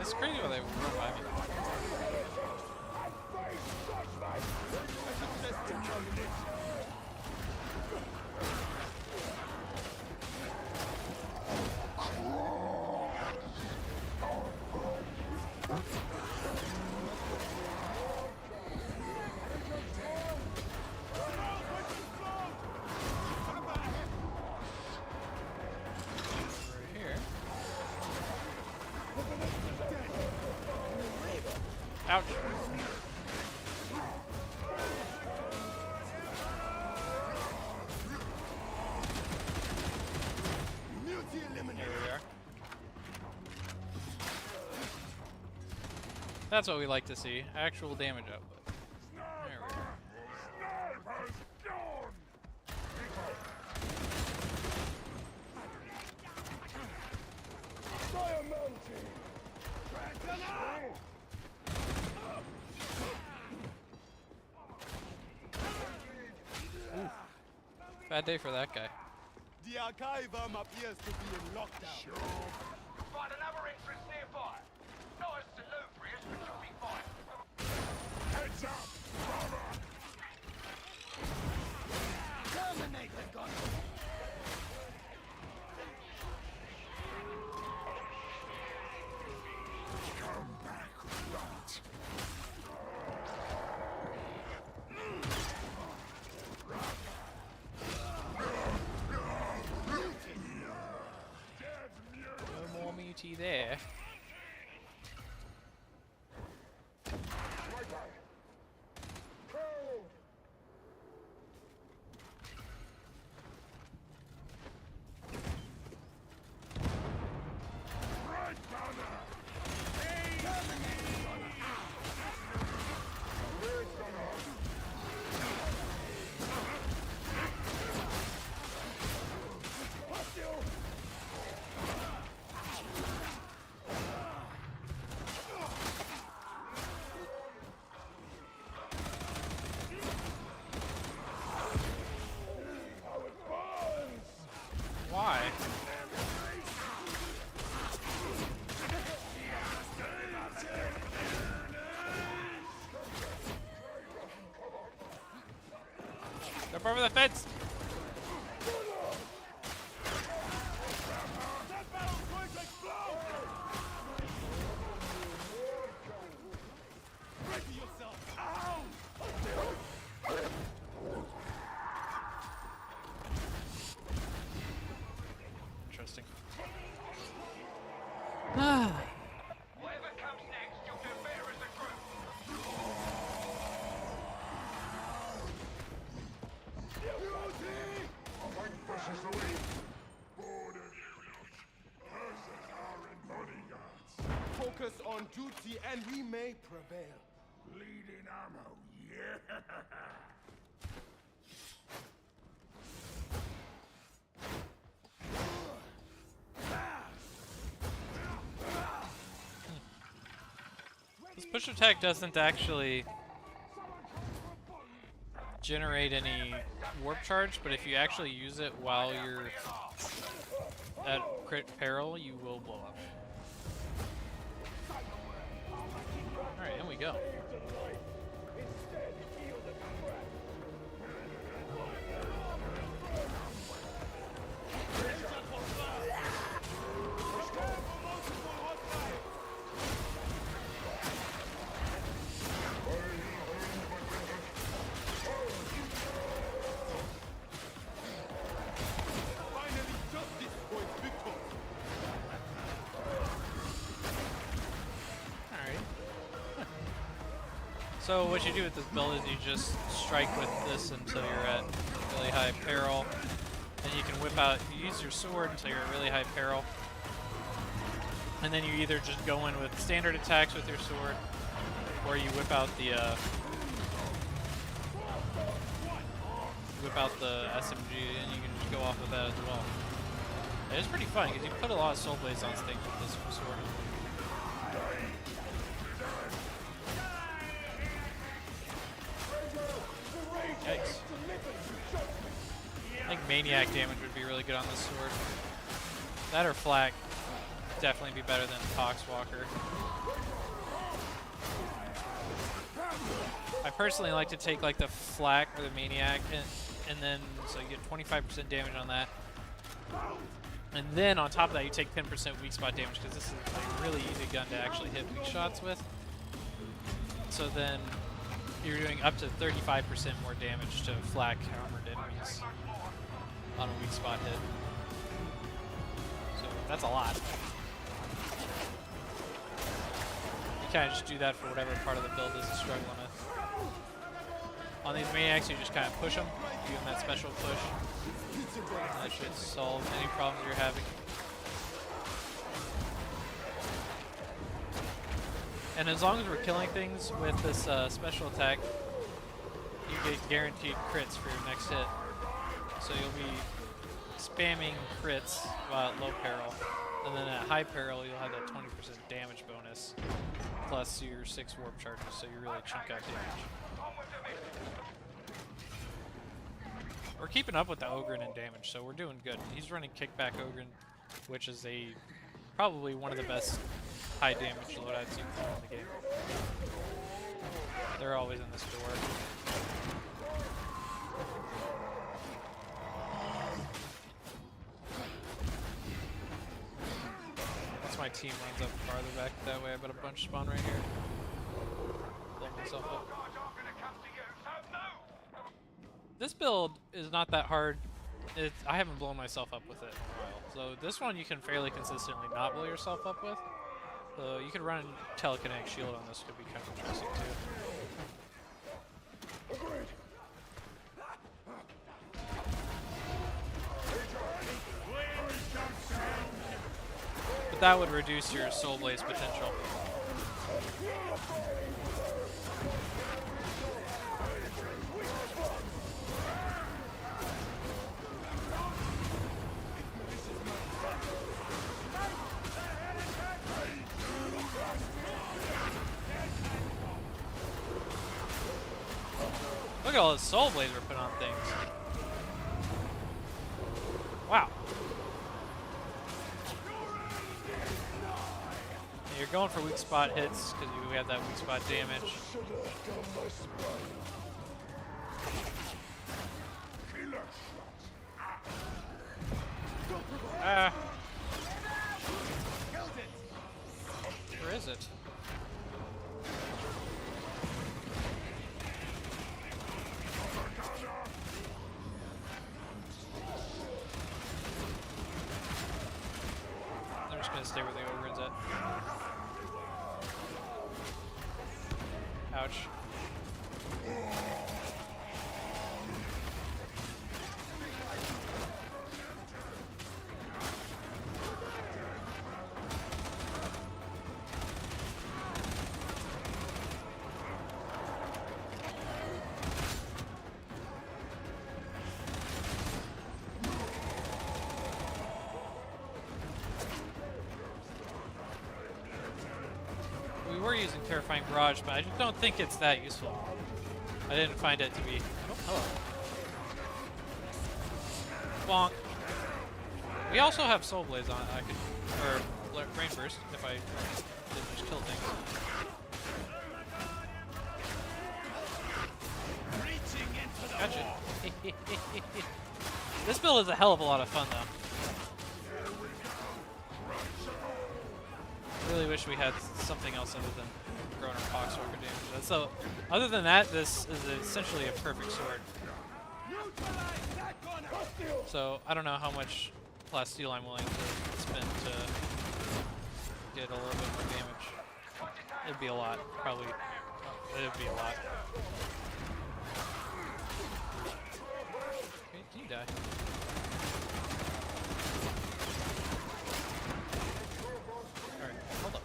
It's crazy how they run by me. Right here. Ouch. Multi eliminated. Here we are. That's what we like to see. Actual damage output. There we are. Bad day for that guy. The archivum appears to be in lockdown. Find another entrance nearby. Not as salubrious, but you'll be fine. Heads up, brother! Terminate the gun! Come back, rat. No more muty there. Why? Jump over the fence! That battle's going to explode! Ready yourself! Ow! Interesting. Whatever comes next, you'll do better as a group. Pushes the lead. Border units. Horses are in bodyguards. Focus on duty and we may prevail. Bleeding ammo, yeah. This push attack doesn't actually generate any warp charge, but if you actually use it while you're at crit peril, you will blow up. Alright, in we go. So what you do with this build is you just strike with this until you're at really high peril. And you can whip out, you use your sword until you're at really high peril. And then you either just go in with standard attacks with your sword, or you whip out the SMG and you can just go off with that as well. And it's pretty fun because you put a lot of soul blades on things with this sword. Yikes. I think maniac damage would be really good on this sword. That or flak definitely be better than Poxwalker. I personally like to take like the flak or the maniac and then so you get 25% damage on that. And then on top of that you take 10% weak spot damage because this is a really easy gun to actually hit weak shots with. So then you're doing up to 35% more damage to flak armored enemies on a weak spot hit. So that's a lot. You kind of just do that for whatever part of the build is struggling with. On these maniacs, you just kind of push them, give them that special push. That should solve any problems you're having. And as long as we're killing things with this special attack, you get guaranteed crits for your next hit. So you'll be spamming crits while at low peril. And then at high peril, you'll have that 20% damage bonus, plus your 6 warp charges, so you really chunk out damage. We're keeping up with the Ogren in damage, so we're doing good. He's running Kickback Ogren, which is probably one of the best high damage loadouts you can find in the game. They're always in this door. Once my team runs up farther back that way, I bet a bunch spawn right here. Blow myself up. This build is not that hard. I haven't blown myself up with it in a while. So this one you can fairly consistently not blow yourself up with. So you could run telekinetic shield on this, could be kind of interesting too. But that would reduce your soul blaze potential. Look at all the soul blades we're putting on things. Wow. And you're going for weak spot hits because we have that weak spot damage. Ah. Where is it? Stay where the ogre's at. Ouch. We were using Terrifying Barrage, but I just don't think it's that useful. I didn't find it to be... Oh, hello. Bonk. We also have Soul Blaze on it. I could... Or Brain Burst, if I didn't just kill things. Gotcha. This build is a hell of a lot of fun, though. Really wish we had something else other than Groner Poxwalker damage. So, other than that, this is essentially a perfect sword. So, I don't know how much plasteel I'm willing to spend to get a little bit more damage. It'd be a lot, probably It'd be a lot. Okay, can you die? Alright, hold up.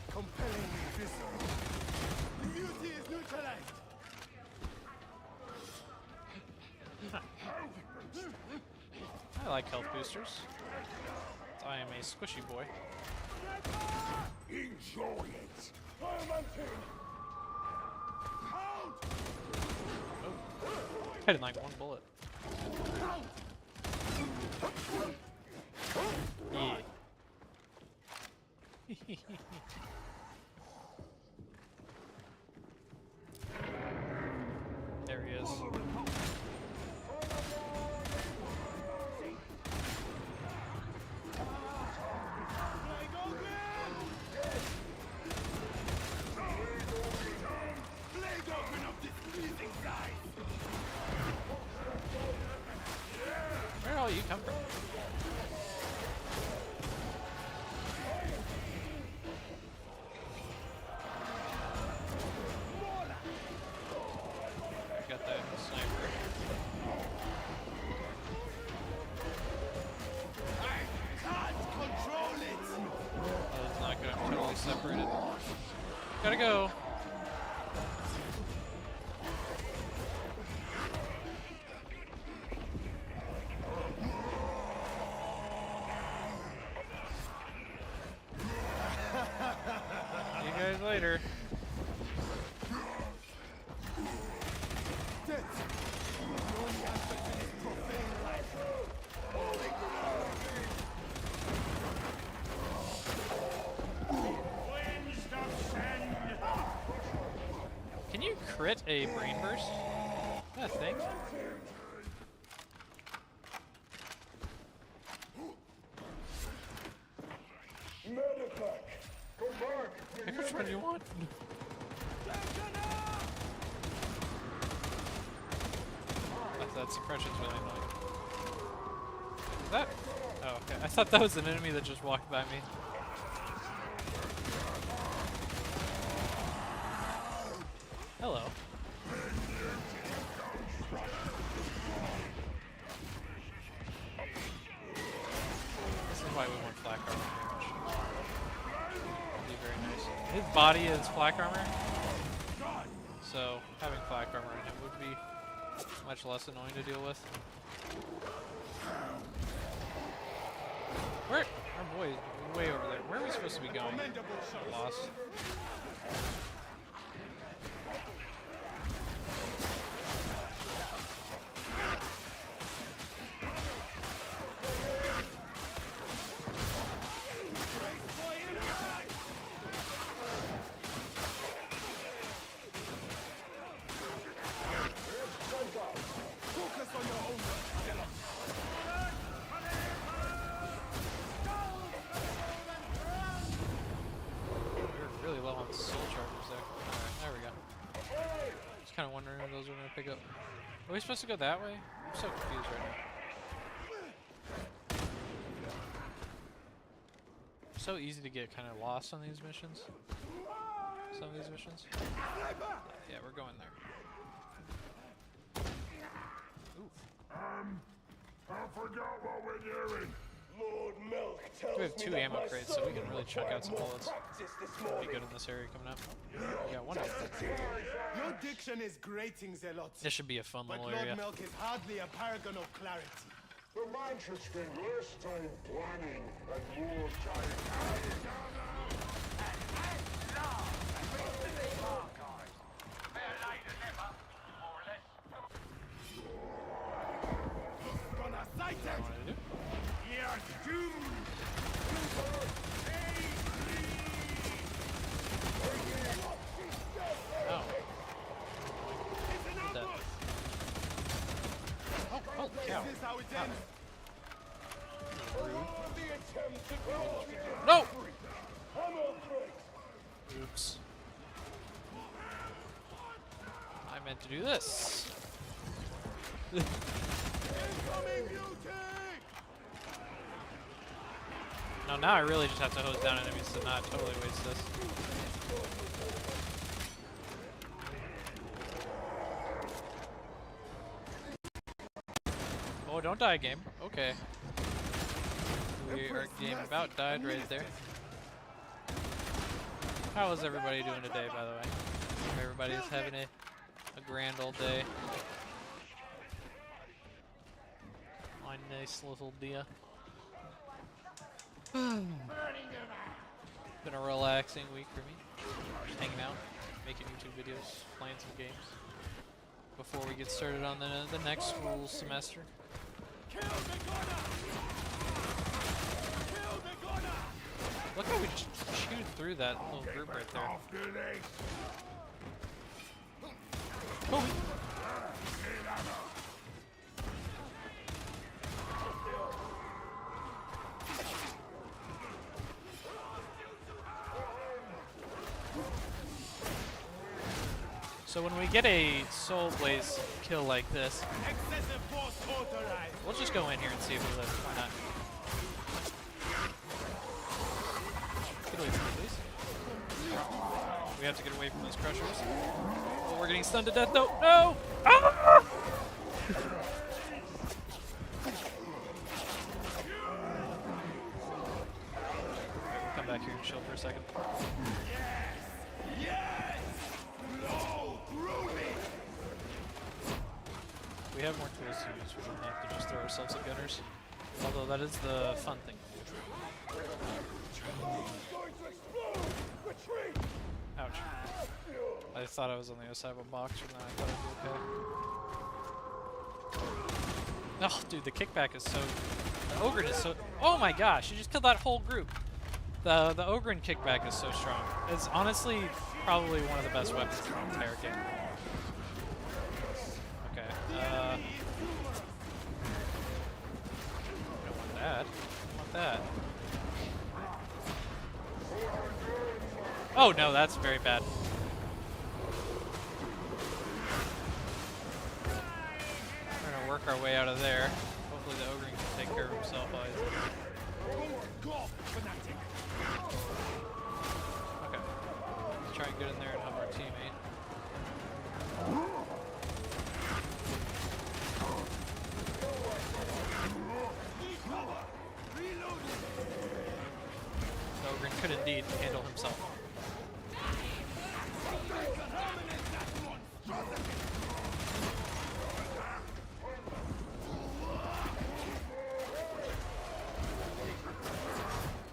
Compelling visceral. Immunity is neutralized. I like health boosters. I am a squishy boy. Enjoy it. I didn't like one bullet. Yeah. There he is. Where all you come from? Got that sniper. Can't control it. Oh, it's not good. I'm totally separated. Gotta go. See you guys later. Death. The only aspect of this profane life. Can you crit a brain burst? That thing? Pick which one you want. That suppression's really annoying. Is that? Oh, okay. I thought that was an enemy that just walked by me. Hello. This is why we want flak armor damage. That'd be very nice. His body is flak armor, so having flak armor on him would be much less annoying to deal with. Where? Our boy is way over there. Where are we supposed to be going? Lost. Focus on your own. We're really low on soul chargers there. Alright, there we go. Just kind of wondering if those are going to pick up. Are we supposed to go that way? I'm so confused right now. So easy to get kind of lost on these missions. Some of these missions. Yeah, we're going there. I forgot what we're doing. Lord Milk tells We have me 2 that ammo my crates, so we can son really was chuck out some trying to bullets. practice this Be morning. good in this area coming up. We got one. Your diction is grating, Zealot. This should be a fun But little Lord area. Milk is hardly a paragon of clarity. The interesting, less time planning and more time. Better late than never, more or less. Gonna sight What I it! want to do? You're doomed! Oh. It's an That- ambush! Oh, holy cow. Is this how it ends? No! Oops. I meant to do this. Incoming beauty! No, now I really just have to hose down enemies to not totally waste this. Oh, don't die, game. Okay. Our game about died right there. How is everybody doing today, by the way? Hope everybody's having a grand old day. My nice little dia. Been a relaxing week for me. Just hanging out, making YouTube videos, playing some games. Before we get started on the next school semester. Look how we just chewed through that little group right there. Oh. So when we get a Soul Blaze kill like this, we'll just go in here and see if we live. Why not? Get away from me, please. We have to get away from those crushers. Oh, we're getting stunned to death, though. No! Ah! We'll come back here and chill for a second. We have more tools to use. We don't have to just throw ourselves at gunners. Although that is the fun thing. Ouch. I thought I was on the other side of a box, and then I thought I'd be okay. Oh, dude, the kickback is so... The Ogren is so... Oh my gosh, you just killed that whole group. The Ogren kickback is so strong. It's honestly probably one of the best weapons in the entire game. Okay, I don't want that. I want that. Oh no, that's very bad. We're gonna work our way out of there. Hopefully the Ogre can take care of himself while he's okay. Let's try and get in there and help our teammate. The Ogre could indeed handle himself.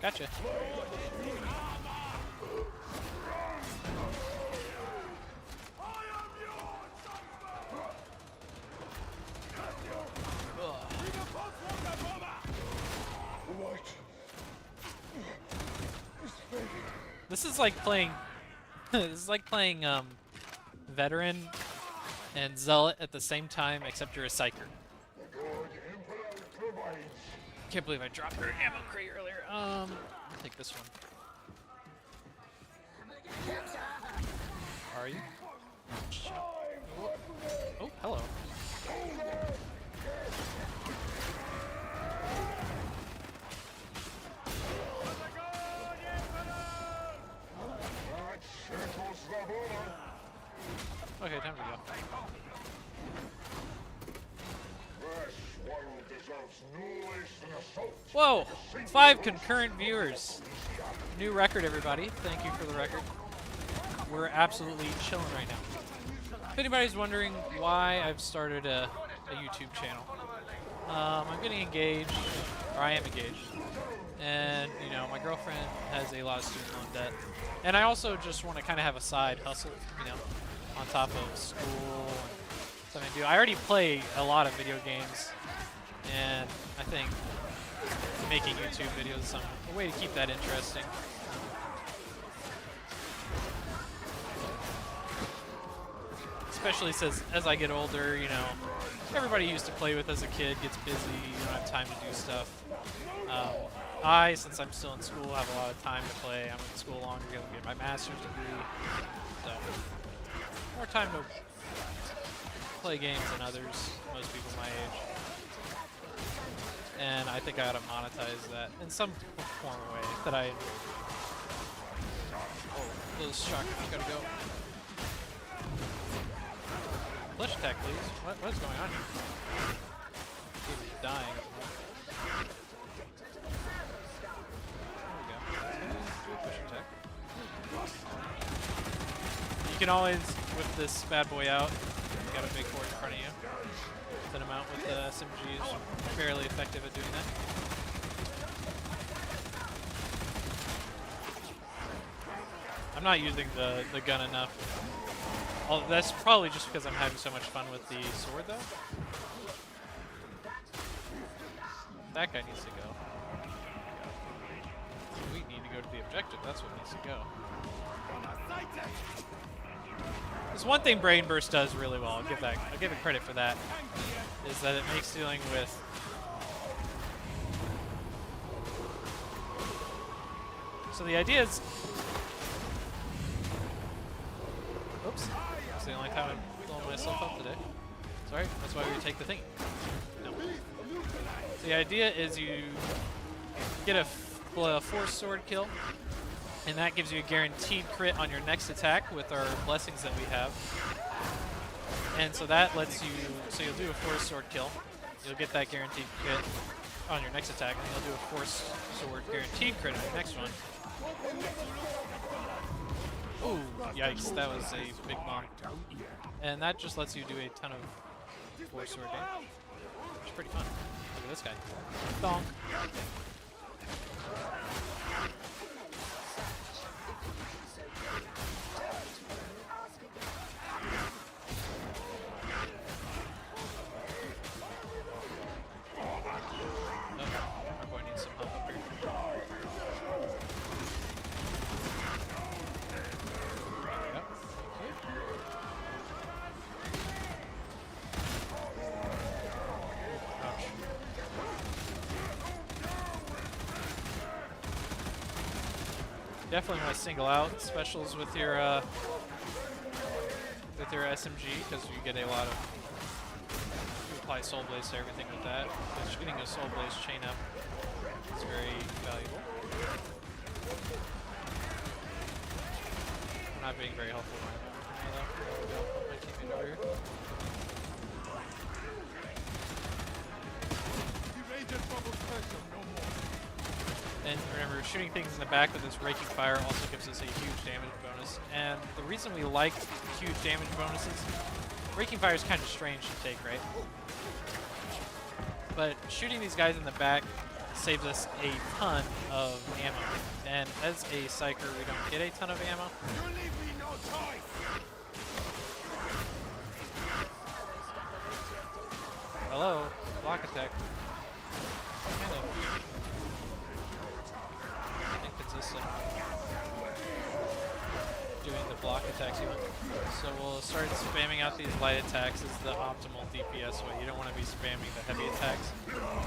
Gotcha. This is like playing. This is like playing veteran and zealot at the same time, except you're a psyker. Can't believe I dropped her ammo crate earlier. I'll take this one. Are you? Oh, hello. Okay, time to go. Whoa! 5 concurrent viewers. New record, everybody. Thank you for the record. We're absolutely chilling right now. If anybody's wondering why I've started a YouTube channel, I'm getting engaged, or I am engaged, and you know my girlfriend has a lot of student loan debt, and I also just want to kind of have a side hustle, you know, on top of school and something to do. I already play a lot of video games, and I think making YouTube videos is a way to keep that interesting. Especially since as I get older, you know, everybody you used to play with as a kid gets busy, you don't have time to do stuff. Since I'm still in school, have a lot of time to play. I'm in school longer, going to get my master's degree. So, more time to play games than others, most people my age. and I think I ought to monetize that in some form or way that I enjoy. Oh, those shockers gotta go. Flesh attack, please. What is going on here? He's dying. There we go. Do a push attack. You can always whip this bad boy out. You got a big horde in front of you. Thin him out with the SMG is fairly effective at doing that. I'm not using the gun enough. That's probably just because I'm having so much fun with the sword, though. That guy needs to go. We need to go to the objective. That's what needs to go. There's one thing Brain Burst does really well. I'll give it credit for that. Is that it makes dealing with so the idea is. Oops. It's the only time I'm blowing myself up today. Sorry, that's why we take the thingy. No. So the idea is you get a force sword kill, and that gives you a guaranteed crit on your next attack with our blessings that we have. And so that lets you, so you'll do a force sword kill, you'll get that guaranteed crit on your next attack, and you'll do a force sword guaranteed crit on your next one. Ooh, yikes, that was a big bomb. And that just lets you do a ton of force sword damage, which is pretty fun. Look at this guy. Donk. Definitely want to single out specials with your SMG because you get a lot of. You apply Soul Blaze to everything with that. But shooting a Soul Blaze chain up is very valuable. I'm not being very helpful right now, though. My teammate over here. And remember, shooting things in the back with this Raking Fire also gives us a huge damage bonus. And the reason we like huge damage bonuses, Raking Fire is kind of strange to take, right? But shooting these guys in the back saves us a ton of ammo. And as a Psyker, we don't get a ton of ammo. Hello, block attack. Hello. Inconsistent. Doing the block attacks you want. So we'll start spamming out these light attacks as the optimal DPS way. You don't want to be spamming the heavy attacks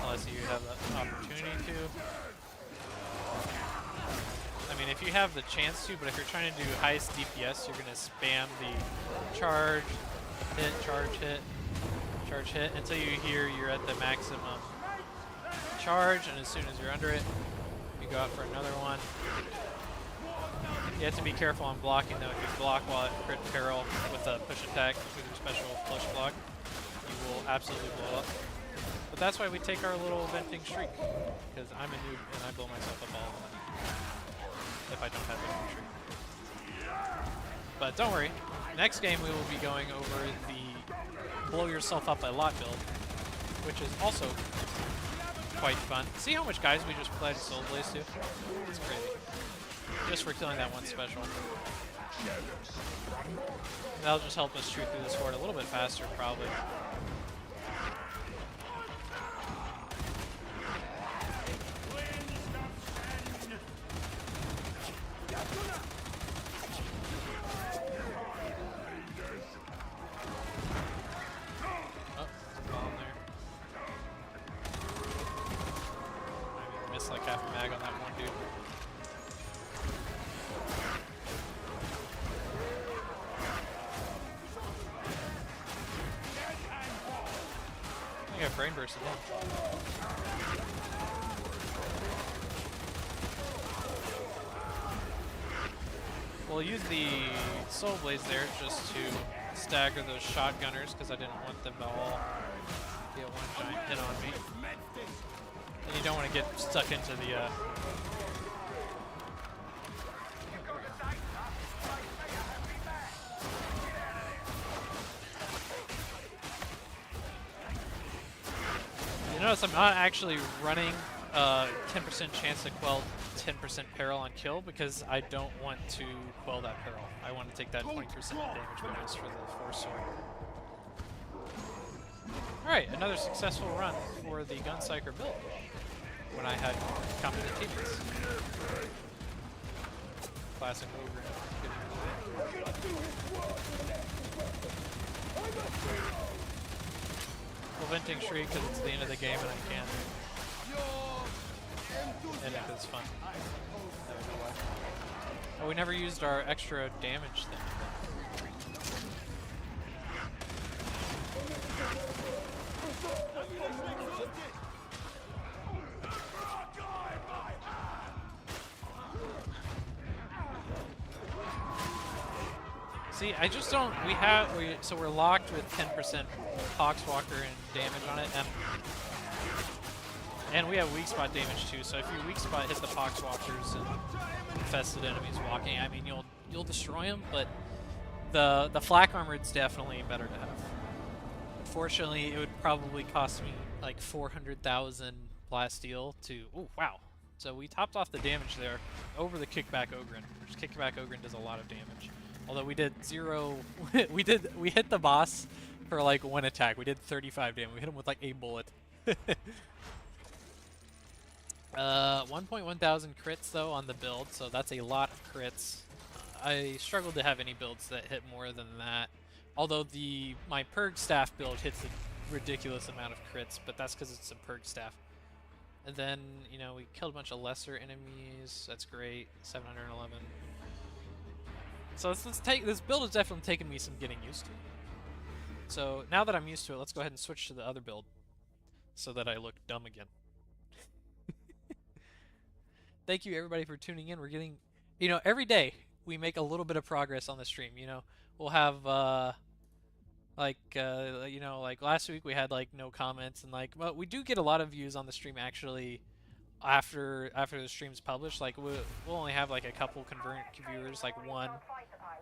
unless you have the opportunity to. I mean, if you have the chance to, but if you're trying to do highest DPS, you're going to spam the charge, hit, charge, hit, charge, hit, until you hear you're at the maximum charge, and as soon as you're under it, you go out for another one. You have to be careful on blocking though. If you block while at crit peril with a push attack with your special flush block, you will absolutely blow up. But that's why we take our little venting streak, because I'm a noob and I blow myself up all the time if I don't have venting streak. But don't worry, next game we will be going over the blow yourself up a lot build, which is also quite fun. See how much guys we just played Soul Blaze to? It's crazy. Just for killing that one special. That'll just help us shoot through this horde a little bit faster, probably. Oh, there's a bomb there. Maybe missed like half a mag on that one dude. I got brain bursted down. We'll use the soul blades there just to stagger those shotgunners because I didn't want them to all get one giant hit on me. And you don't want to get stuck into the You notice I'm not actually running 10% chance to quell 10% peril on kill because I don't want to quell that peril. I want to take that 20% damage bonus for the Force Sword. Alright, another successful run for the Gunpsyker build when I had competent teammates. Classic ogre. Preventing Shriek because it's the end of the game and I can't. And if it's fun. I don't know why. Oh, we never used our extra damage thing. See, I just don't. So we're locked with 10% Poxwalker and damage on it, and we have weak spot damage too. So if you weak spot hit the Poxwalkers and infested enemies walking, I mean you'll destroy them. But the flak armor is definitely better to have. Unfortunately, it would probably cost me like 400,000 blasteel to. Oh wow! So we topped off the damage there over the kickback Ogren. Which kickback Ogren does a lot of damage. Although we did 0, we hit the boss for like 1 attack. We did 35 damage. We hit him with like a bullet. 1.1 thousand crits though on the build, so that's a lot of crits. I struggled to have any builds that hit more than that. Although my Purg staff build hits a ridiculous amount of crits, but that's because it's a Purg staff. And then, you know, we killed a bunch of lesser enemies. That's great. 711. So this build has definitely taken me some getting used to. So now that I'm used to it, let's go ahead and switch to the other build so that I look dumb again. Thank you everybody for tuning in. We're getting, you know, every day we make a little bit of progress on the stream. You know, we'll have you know, like last week we had like no comments and like, but we do get a lot of views on the stream actually. After the stream's published, like we'll only have like a couple convergent viewers, like 1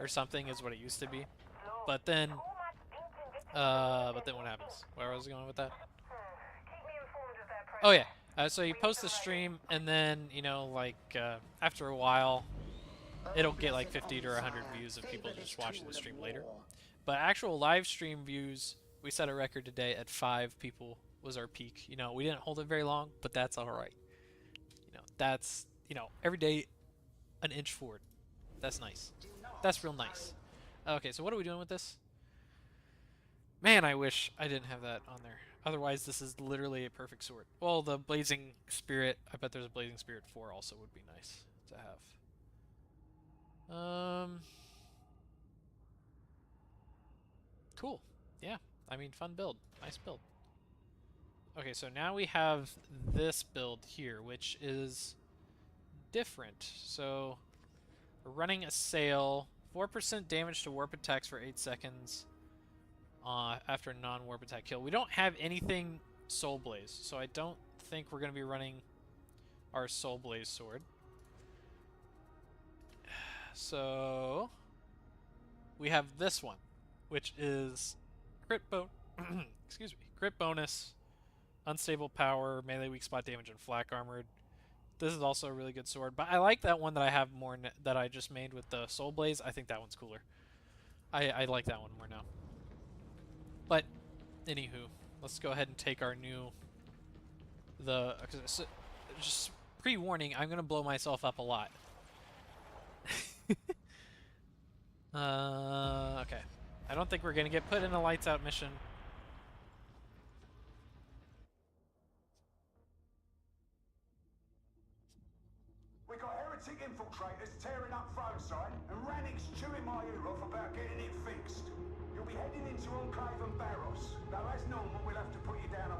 or something is what it used to be. But then what happens? Where was I going with that? Oh yeah. So you post the stream, and then you know, like after a while, it'll get like 50 to 100 views of people just watching the stream later. But actual live stream views, we set a record today at 5 people was our peak. You know, we didn't hold it very long, but that's all right. That's, you know, every day an inch forward. That's nice. That's real nice. Okay, so what are we doing with this? Man, I wish I didn't have that on there. Otherwise, this is literally a perfect sword. Well, the Blazing Spirit, I bet there's a Blazing Spirit 4 also would be nice to have. Cool. Yeah, I mean, fun build. Nice build. Okay, so now we have this build here, which is different. So we're running a sail, 4% damage to warp attacks for 8 seconds after a non-warp attack kill. We don't have anything Soul Blaze, so I don't think we're going to be running our Soul Blaze sword. So we have this one, which is crit bonus, unstable power, melee weak spot damage, and flak armored. This is also a really good sword, but I like that one that I have more that I just made with the Soul Blaze. I think that one's cooler. I like that one more now. But anywho, let's go ahead and take our new just pre-warning, I'm gonna blow myself up a lot. Okay. I don't think we're gonna get put in a lights out mission. We got heretic infiltrators tearing up phone sign and Rannick's chewing my ear off about getting it fixed. You'll be heading into Enclave and Barros. Now, as normal, we'll have to put you down a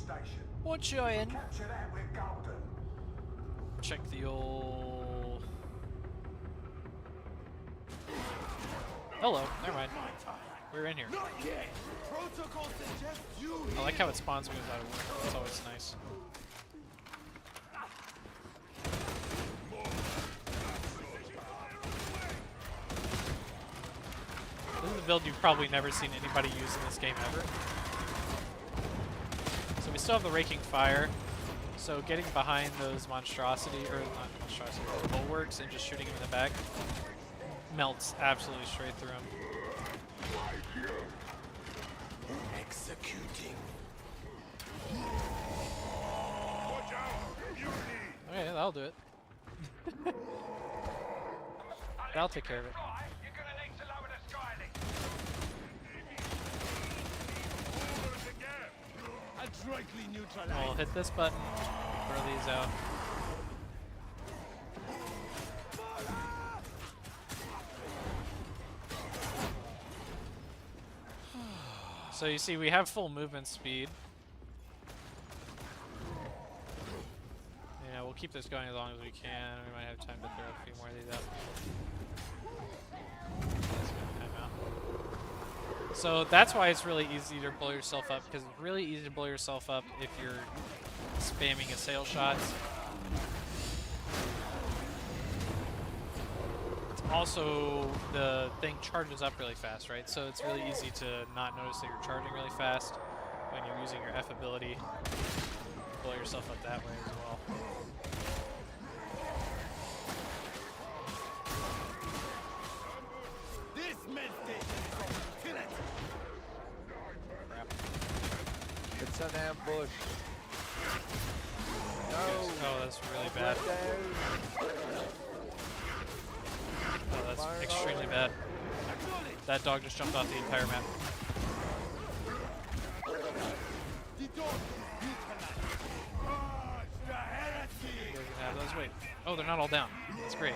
station. What giant? Capture that, we're golden. Check the old. Hello. Never mind. We're in here. Not yet. Protocol suggests you. I like how it spawns me without a wound. That's always nice. This is a build you've probably never seen anybody use in this game ever. So we still have the raking fire. So getting behind those monstrosity, or not monstrosity, bulwarks and just shooting him in the back melts absolutely straight through him. Executing. Okay, that'll do it. That'll take care of it. Fly, you're gonna need to lower the skylight. Adroitly neutralized. We'll hit this button, throw these out. So you see, we have full movement speed. Yeah, we'll keep this going as long as we can. We might have time to throw a few more of these out. So that's why it's really easy to blow yourself up, because it's really easy to blow yourself up if you're spamming assail shots. It's also, the thing charges up really fast, right? So it's really easy to not notice that you're charging really fast when you're using your F ability. Blow yourself up that way as well. This meditation is from utility. Crap. It's an ambush. No. Oh, that's really bad. Oh, that's extremely bad. That dog just jumped off the entire map. The dog is neutralized. Charge the heresy. We're gonna have those. Wait. Oh, they're not all down. That's great.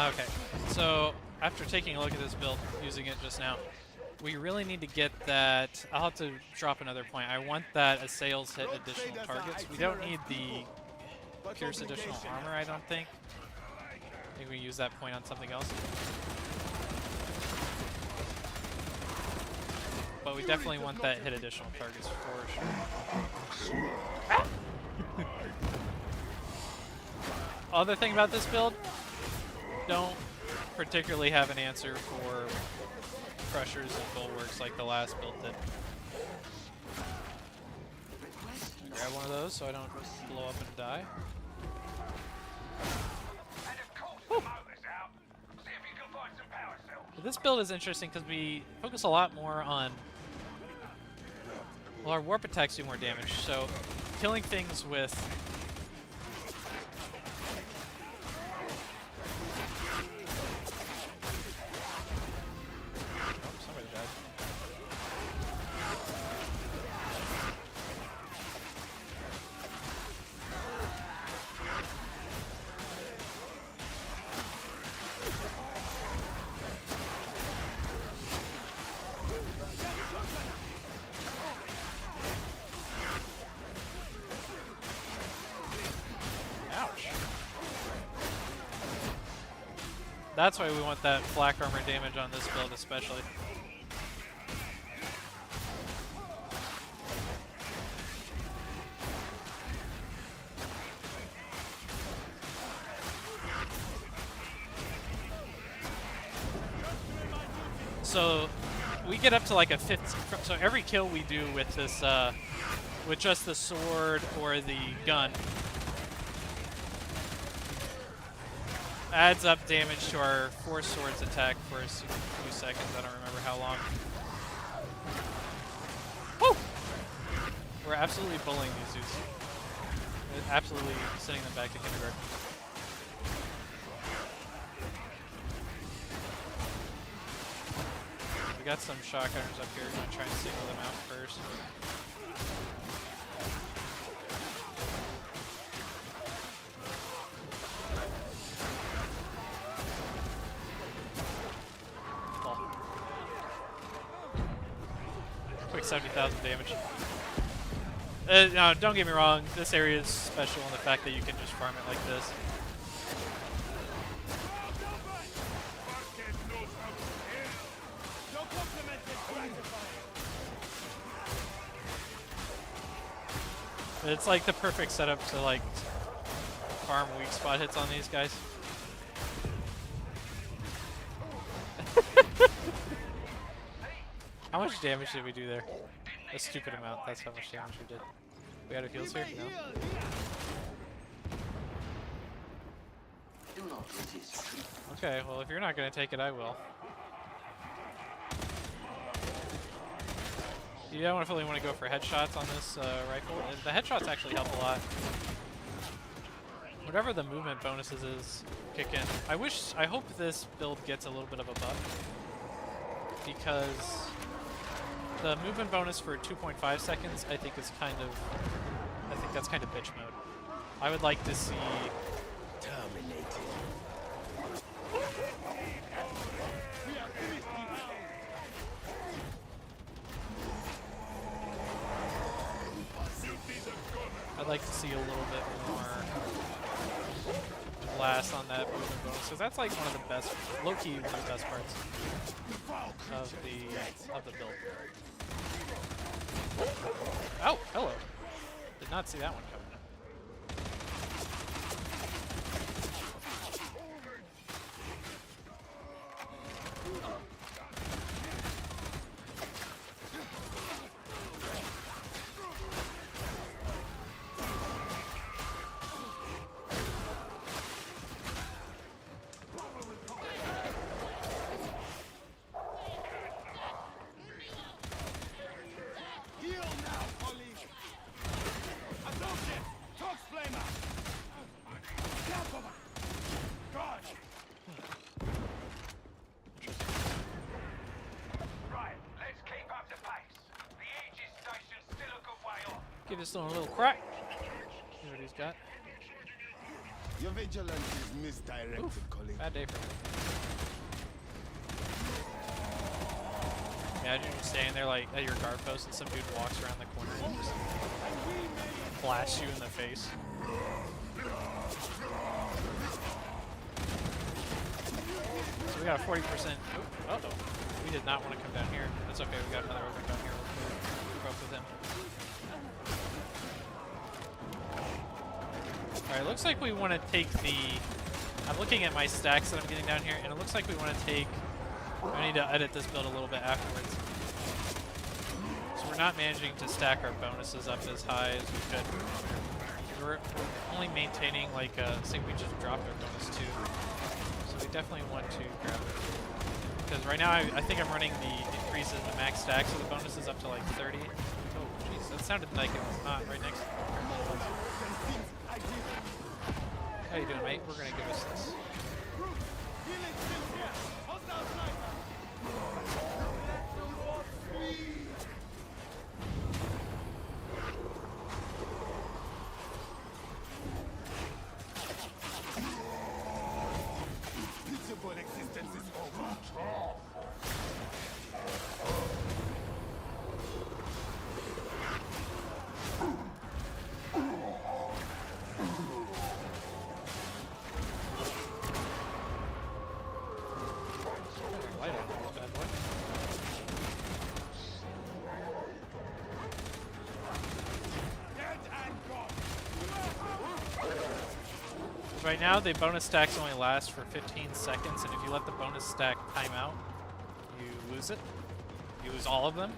Okay. So after taking a look at this build, using it just now, we really need to get that. I'll have to drop another point. I want that assails hit additional targets. We don't need the pierce additional armor, I don't think. I think we use that point on something else. But we definitely want that hit additional targets for sure. Other thing about this build, don't particularly have an answer for crushers and bulwarks like the last build did. Grab one of those so I don't blow up and die. And of course the motor's out. See if you can find some power cells. But this build is interesting because we focus a lot more on, well, our warp attacks do more damage, so killing things with somebody died. Ouch. That's why we want that black armor damage on this build especially. So we get up to like a 15. So every kill we do with this, with just the sword or the gun, adds up damage to our Force Swords attack for a few seconds. I don't remember how long. Woo! We're absolutely bullying these dudes. We're absolutely sending them back to kindergarten. We got some shotgunners up here. We're gonna try and single them out first. 70,000 damage. No, don't get me wrong. This area is special in the fact that you can just farm it like this. It's like the perfect setup to like farm weak spot hits on these guys. How much damage did we do there? A stupid amount. That's how much damage we did. We had our heals here? No. Okay, well if you're not going to take it, I will. You definitely want to go for headshots on this rifle. And the headshots actually help a lot. Whatever the movement bonuses is, kick in. I hope this build gets a little bit of a buff. Because the movement bonus for 2.5 seconds, I think that's kind of bitch mode. I would like to see I'd like to see a little bit more blast on that movement bonus, because that's like one of the best, low-key one of the best parts of the build. Oh, hello. Did not see that one coming. Give this one a little crack. See what he's got. Your vigilance is misdirected, colleague. Bad day for me. Imagine you standing there like at your guard post and some dude walks around the corner and just blasts you in the face. So we got a 40%. Oh, uh-oh. We did not want to come down here. That's okay, we got another open down here. We'll go with him. Alright, looks like we want to take the... I'm looking at my stacks that I'm getting down here, and it looks like we want to take... I need to edit this build a little bit afterwards. So we're not managing to stack our bonuses up as high as we could. We're only maintaining, like, I think we just dropped our bonus too. So we definitely want to grab it. Because right now, I think I'm running the increases, the max stacks of the bonuses up to like 30. Oh, jeez, that sounded like it was not right next to me. How you doing, mate? We're gonna give us this. Existence is over. Right now, the bonus stacks only last for 15 seconds, and if you let the bonus stack time out, you lose it. You lose all of them.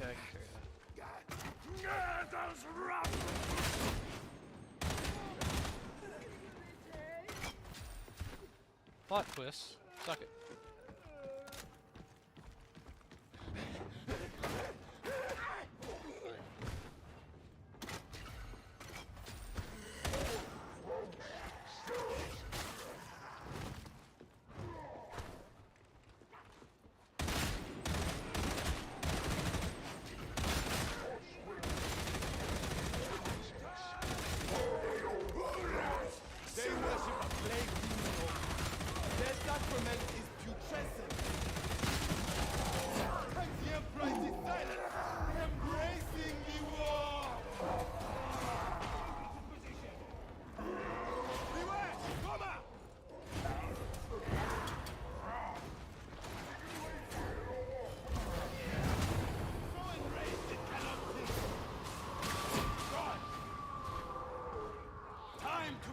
Yeah, I can carry that. Plot twist. Suck it.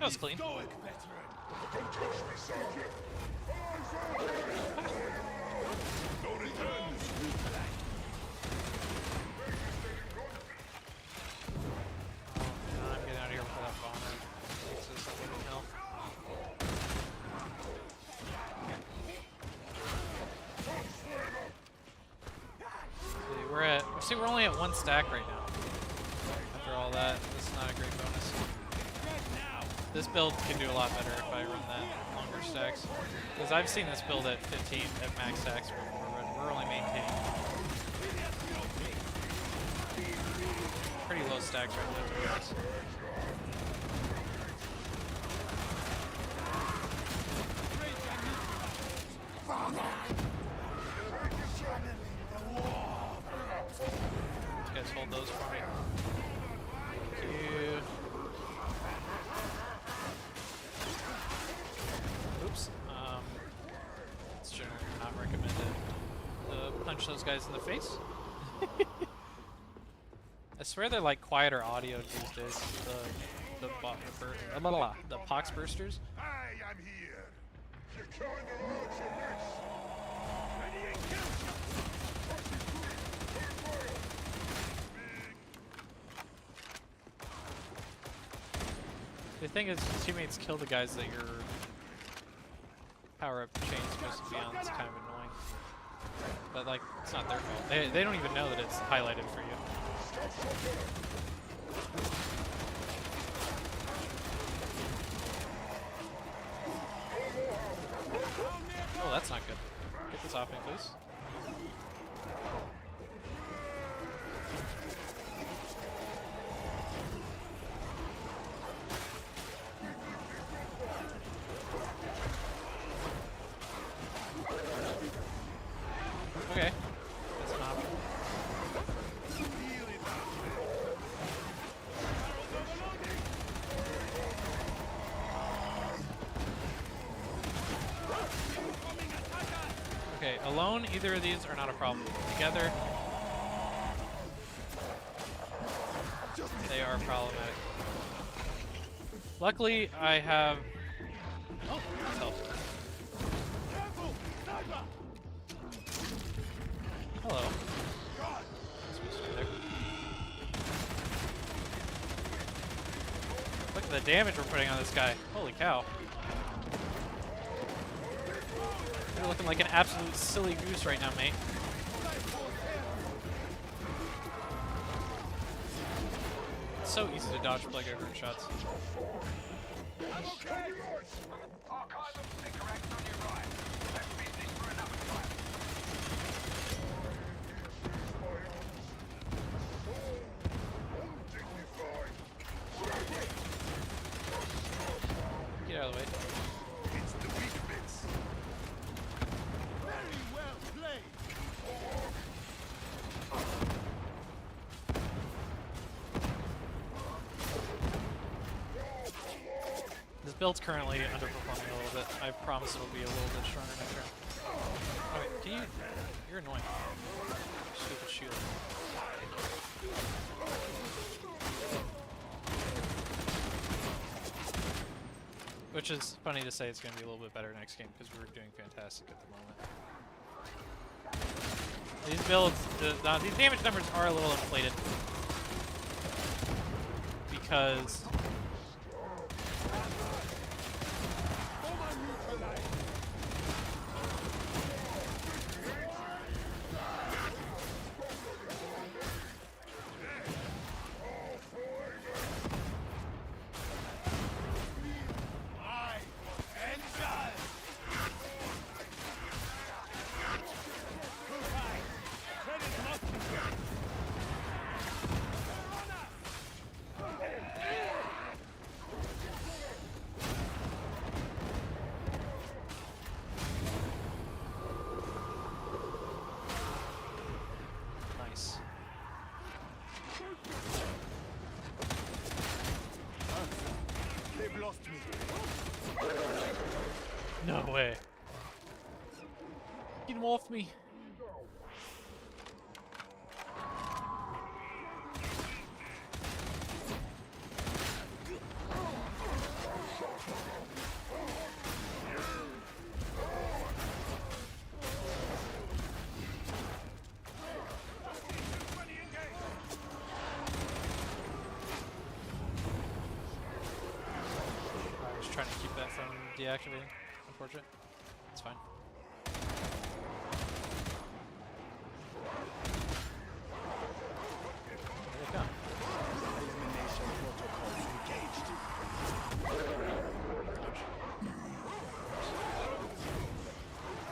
That was clean. Stoic veteran. Don't touch me, Psyker. No returns. I'm getting out of here before that bomber takes us up the hill. We're only at 1 stack right now. After all that, this is not a great bonus. This build can do a lot better if I run that longer stacks. Because I've seen this build at 15 at max stacks before, but we're only maintaining pretty low stacks right now, to be honest. You guys hold those for me. Thank you. Oops. It's generally not recommended to punch those guys in the face. I swear they're like quieter audio these days. The pox bursters. I am here. You kinda hurt your wrist. Ready and kill. The thing is, teammates kill the guys that your power-up chain's supposed to be on. It's kind of annoying. But, like, it's not their fault. They don't even know that it's highlighted for you. Oh, that's not good. Get this off me, please. Okay, that's an option. Okay, alone, either of these are not a problem. Together, they are problematic. Luckily, I have... Oh, this helps. Hello. Look at the damage we're putting on this guy. Holy cow. You're looking like an absolute silly goose right now, mate. It's so easy to dodge plug over shots. Archive of Psyker acts on your right. That's business for another time. Get out of the way. It's the weak bits. Very well played. This build's currently underperforming a little bit. I promise it'll be a little bit stronger next round. Okay, can you... You're annoying. Stupid shield. Which is funny to say it's going to be a little bit better next game because we're doing fantastic at the moment. These builds, these damage numbers are a little inflated because nice. They've lost me. No way. Get him off me. deactivating. Unfortunate. It's fine. Here they come. Elimination protocols engaged.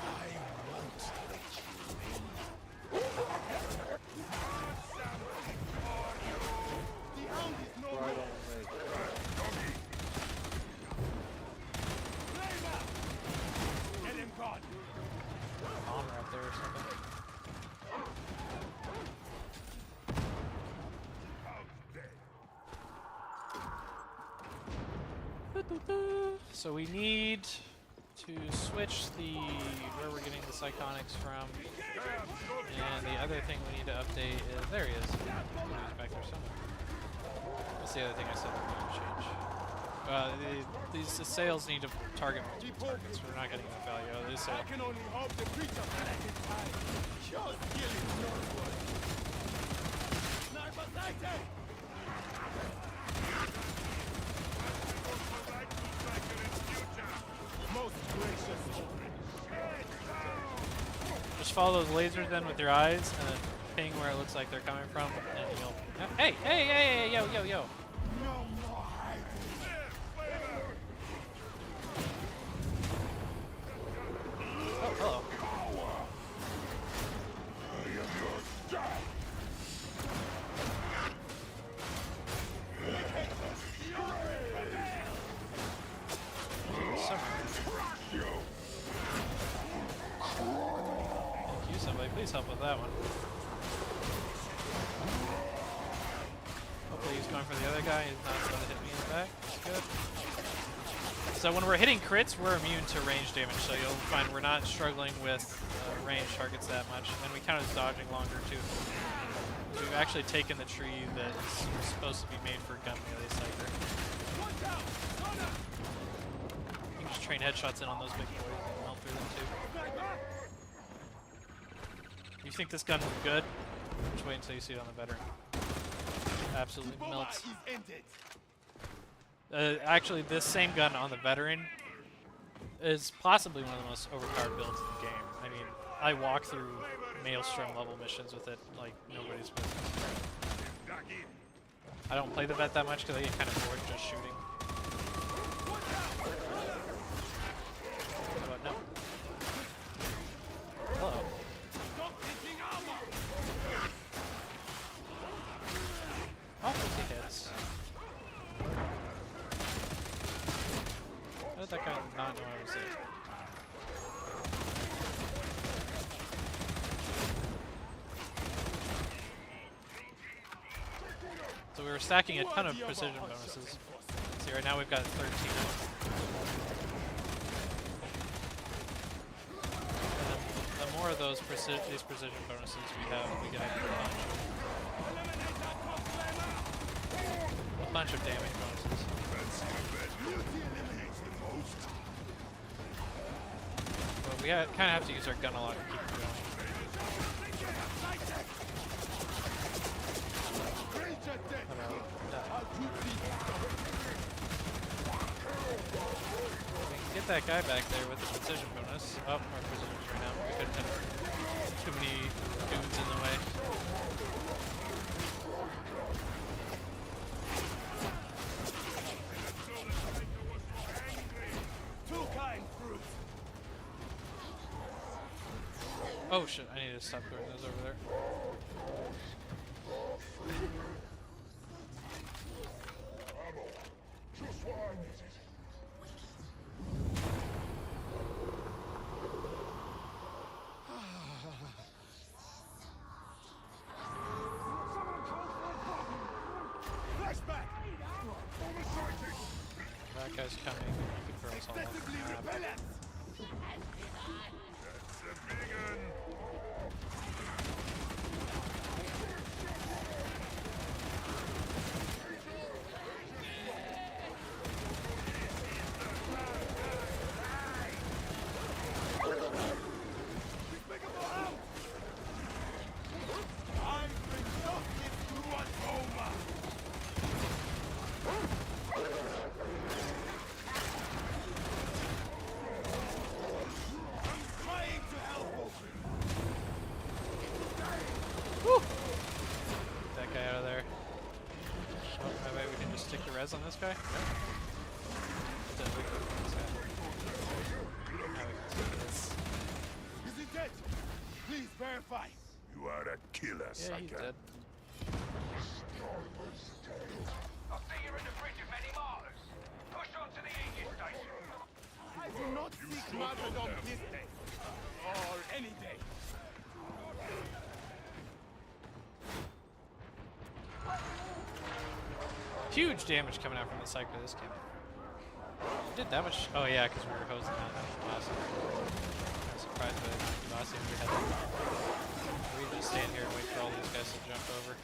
I won't let you win. The hound is no Right more. on the leg. Flame out. Get him gone. Bomber out there or something. So we need to switch where we're getting the psychonics from, and the other thing we need to update is there he is. He's back there somewhere. That's the other thing I said that we need to change. These sales need to target multiple targets. We're not getting enough value out of this sale. I can only hope the creature planet is time. Your skill is not good. Sniper sighted! Most gracious sovereign. Just follow those lasers then with your eyes, and then ping where it looks like they're coming from, and you'll. Hey, hey, hey, hey, yo, yo, yo! No more hiding. Oh, hello. Thank you, somebody. Please help with that one. Hopefully he's going for the other guy. He's not going to hit me in the back. That's good. So when we're hitting crits, we're immune to range damage. So you'll find we're not struggling with range targets that much. And we count as dodging longer too. We've actually taken the tree that is supposed to be made for gun melee Psyker. You can just train headshots in on those big boys and melt through them too. You think this gun was good? Just wait until you see it on the veteran. Absolutely melts. Actually, this same gun on the veteran is possibly one of the most overpowered builds in the game. I mean, I walk through Maelstrom level missions with it like nobody's business. I don't play the vet that much because I get kind of bored just shooting. But no. Hello. Oh, 50 hits. How did that guy not know I was there? So we were stacking a ton of precision bonuses. See, right now we've got 13 of them. And the more of these precision bonuses we have, we get a bunch of damage bonuses. But we kind of have to use our gun a lot to keep it going. We can get that guy back there with the precision bonus. Oh, our precision's right now. We couldn't have too many dudes in the way. Oh shit, I need to stop throwing those over there. Just what I needed. Flashback! That guy's coming. You can throw us all off the map. Repellent! That's a big un. stick the res on this guy? No. This guy. Now we can see this. Is he dead? Please verify. You are a killer, Yeah, he's Psyker. dead. I'll see you in the bridge of many martyrs. Push on to the Aegis station. I do not seek martyrdom this day. Or any day. Huge damage coming out from the Psyker this game. Did that much? Oh yeah, because we were hosing out that boss. I was surprised by the boss we had. We can just stand here and wait for all these guys to jump over.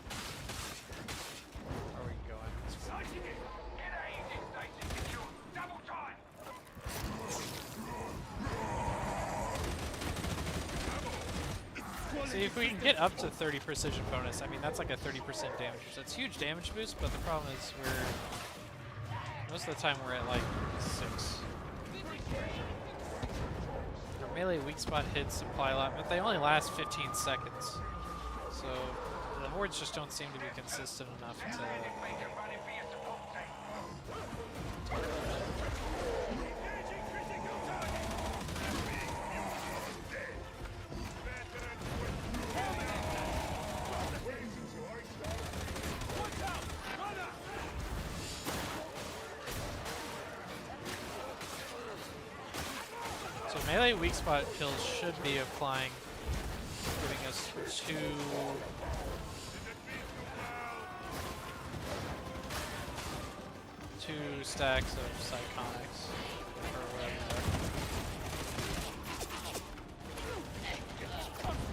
Or we can go in. It's fine. Get that Aegis station secured. Double time. See, if we can get up to 30 precision bonus, I mean, that's like a 30% damage. So it's huge damage boost, but the problem is most of the time we're at like 6. Their melee weak spot hits supply a lot, but they only last 15 seconds. So the hordes just don't seem to be consistent enough to... Baker running for your support team. So melee weak spot kills should be applying, giving us 2 stacks of Psychonics, or whatever.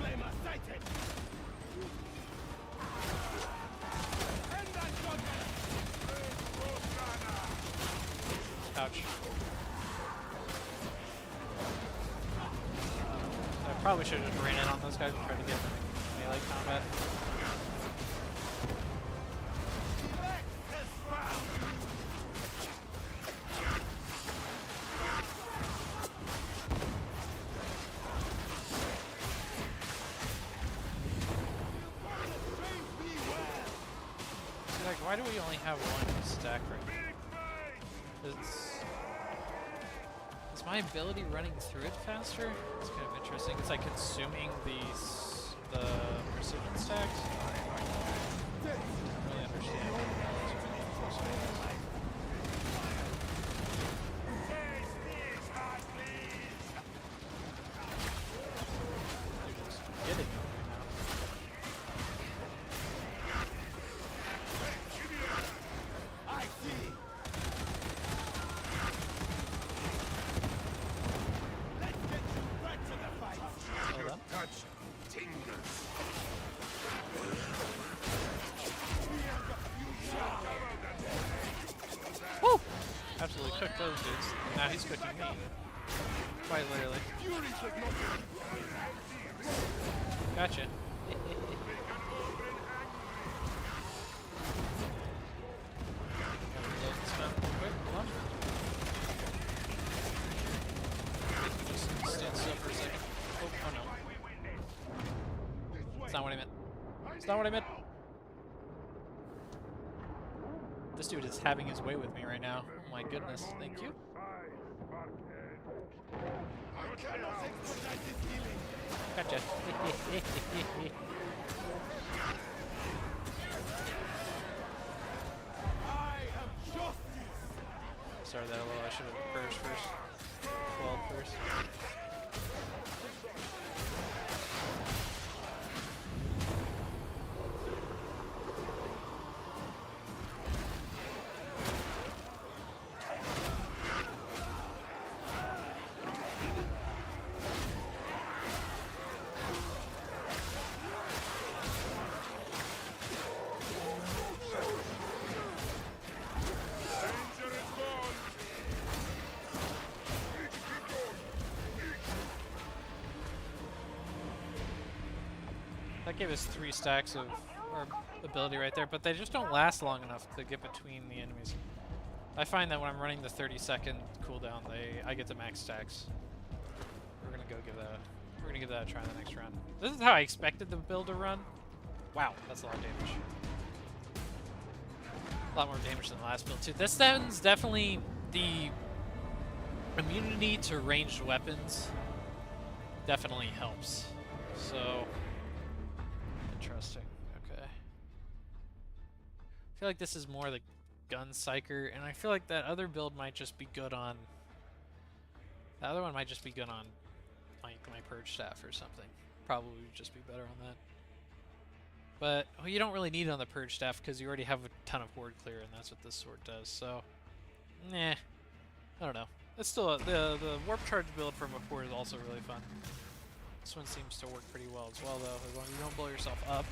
Flamer sighted. End that shotgun. Ouch. I probably should have just ran in on those guys and tried to get melee combat. See, like, why do we only have 1 stack right now? Is my ability running through it faster? It's kind of interesting. It's like consuming the precision stacks. I don't really understand. They're just getting me right now. I see. Let's get you back to the fight. Hold on. Touch tingles. Woo! Absolutely cooked those dudes. Now he's cooking me. Quite literally. Gotcha. Gotta reload this gun real quick. Hold on. Just stand still for a second. Oh no. That's not what I meant. That's not what I meant. This dude is having his way with me right now. Oh my goodness. Thank you. I cannot expedite this healing. Gotcha. I am justice. Sorry that a little. I should have purged first. 12 first. That gave us 3 stacks of our ability right there, but they just don't last long enough to get between the enemies. I find that when I'm running the 30-second cooldown, I get to max stacks. We're gonna give that a try in the next round. This is how I expected the build to run. Wow, that's a lot of damage. A lot more damage than the last build too. This one's definitely the immunity to ranged weapons. Definitely helps. So interesting. Okay. I feel like this is more the gun psyker, and I feel like that other build might just be good on. The other one might just be good on like my purge staff or something. Probably would just be better on that. But well, you don't really need it on the purge staff because you already have a ton of horde clear, and that's what this sword does. So, nah, I don't know. It's still the warp charge build from before is also really fun. This one seems to work pretty well as well, though, as long as you don't blow yourself up.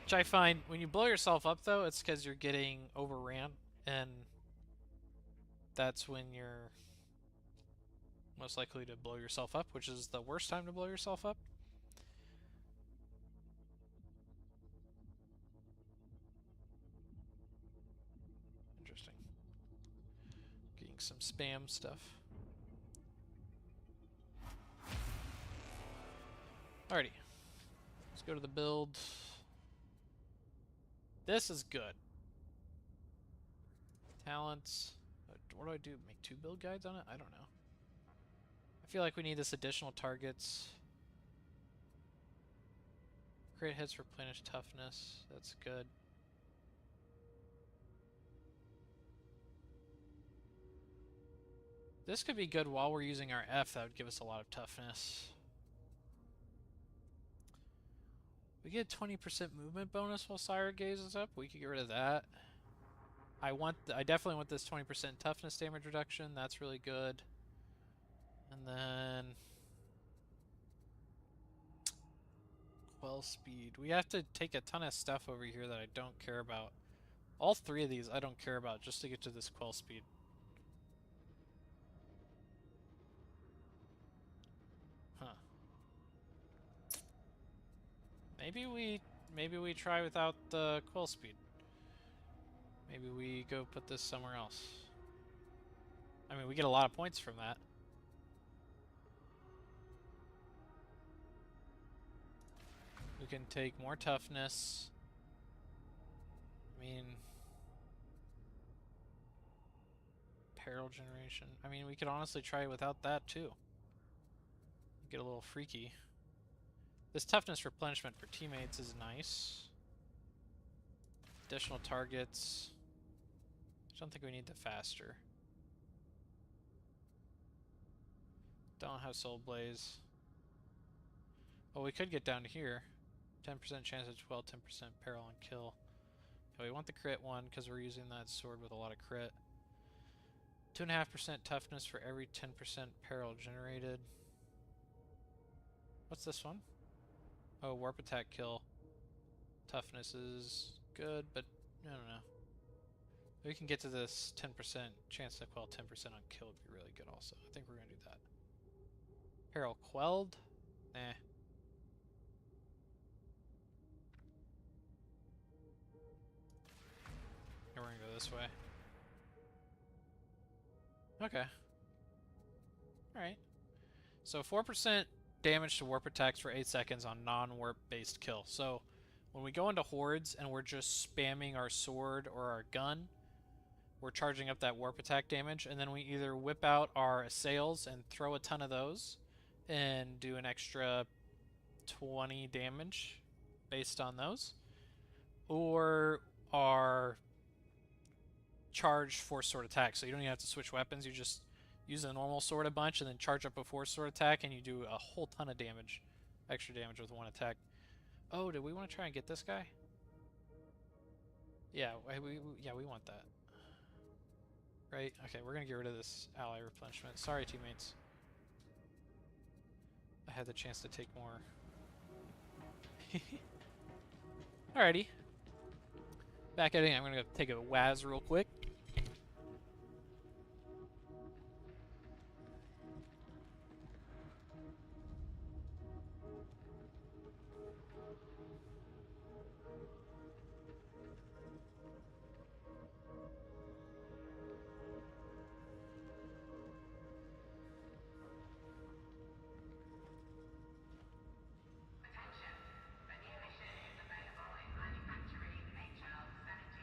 Which I find when you blow yourself up, though, it's because you're getting overran, and that's when you're most likely to blow yourself up, which is the worst time to blow yourself up. Interesting. Getting some spam stuff. Alrighty. Let's go to the build. This is good. Talents. What do I do? Make 2 build guides on it? I don't know. I feel like we need this additional targets. Crit hits, replenish toughness. That's good. This could be good while we're using our F. That would give us a lot of toughness. We get 20% movement bonus while Sire gazes up. We could get rid of that. I definitely want this 20% toughness damage reduction. That's really good. And then quell speed. We have to take a ton of stuff over here that I don't care about. All 3 of these I don't care about just to get to this quell speed. Huh. Maybe we try without the quell speed. Maybe we go put this somewhere else. I mean, we get a lot of points from that. We can take more toughness. I mean, peril generation. I mean, we could honestly try it without that too. Get a little freaky. This toughness replenishment for teammates is nice. Additional targets. I don't think we need the faster. Don't have Soul Blaze. Oh, we could get down to here. 10% chance of 12, 10% peril and kill. Okay, we want the crit one because we're using that sword with a lot of crit. 2.5% toughness for every 10% peril generated. What's this one? Oh, warp attack kill. Toughness is good, but I don't know. We can get to this 10% chance to quell 10% on kill would be really good also. I think we're going to do that. Peril quelled? Nah. We're going to go this way. Okay. Alright. So 4% damage to warp attacks for 8 seconds on non-warp based kill. So when we go into hordes and we're just spamming our sword or our gun, we're charging up that warp attack damage, and then we either whip out our assails and throw a ton of those and do an extra 20 damage based on those, or our charge force sword attack. So you don't even have to switch weapons, you just use a normal sword a bunch and then charge up a force sword attack and you do a whole ton of damage, extra damage with one attack. Oh, do we want to try and get this guy? Yeah, we want that. Right? Okay, we're gonna get rid of this ally replenishment. Sorry, teammates. I had the chance to take more. Alrighty. Back at it. I'm gonna go take a Waz real quick. Attention. A new mission is available in Manufacturing HL 17.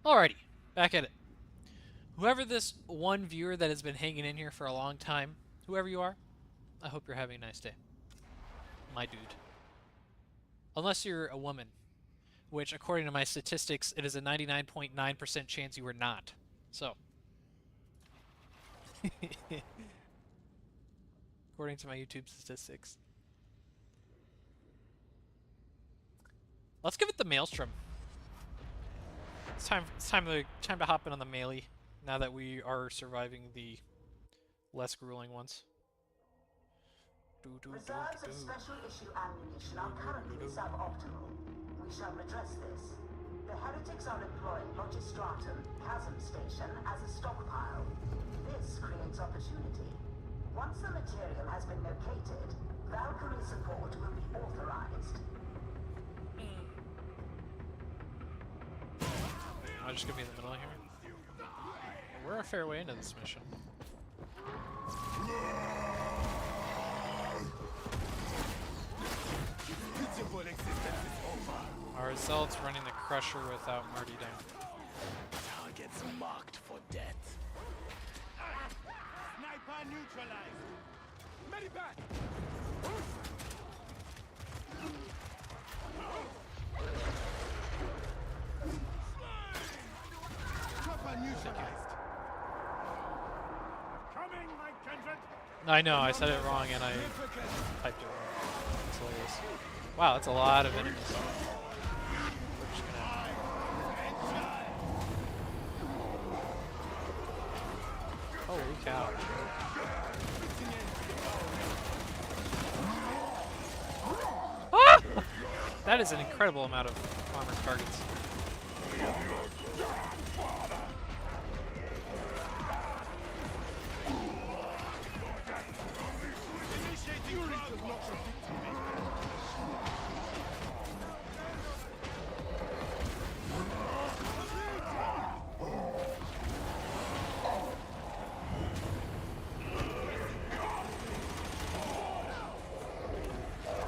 Alrighty, back at it. Whoever this one viewer that has been hanging in here for a long time, whoever you are, I hope you're having a nice day. My dude. Unless you're a woman, which according to my statistics, it is a 99.9% chance you are not. So. According to my YouTube statistics. Let's give it the Maelstrom. It's time to hop in on the melee now that we are surviving the less grueling ones. Reserves of special issue ammunition are currently suboptimal. We shall redress this. The heretics are employing Logistratum Chasm Station as a stockpile. This creates opportunity. Once the material has been located, Valkyrie support will be authorized. I'll just gonna be in the middle here. We're a fair way into this mission. Our results running the Crusher without Marty down. Targets marked for death. Sniper neutralized. Medivac! Chopper neutralized. Coming, my kindred. I know, I said it wrong and I typed it wrong. That's hilarious. Wow, that's a lot of enemies. We're just gonna... Holy cow. Ah! That is an incredible amount of armored targets.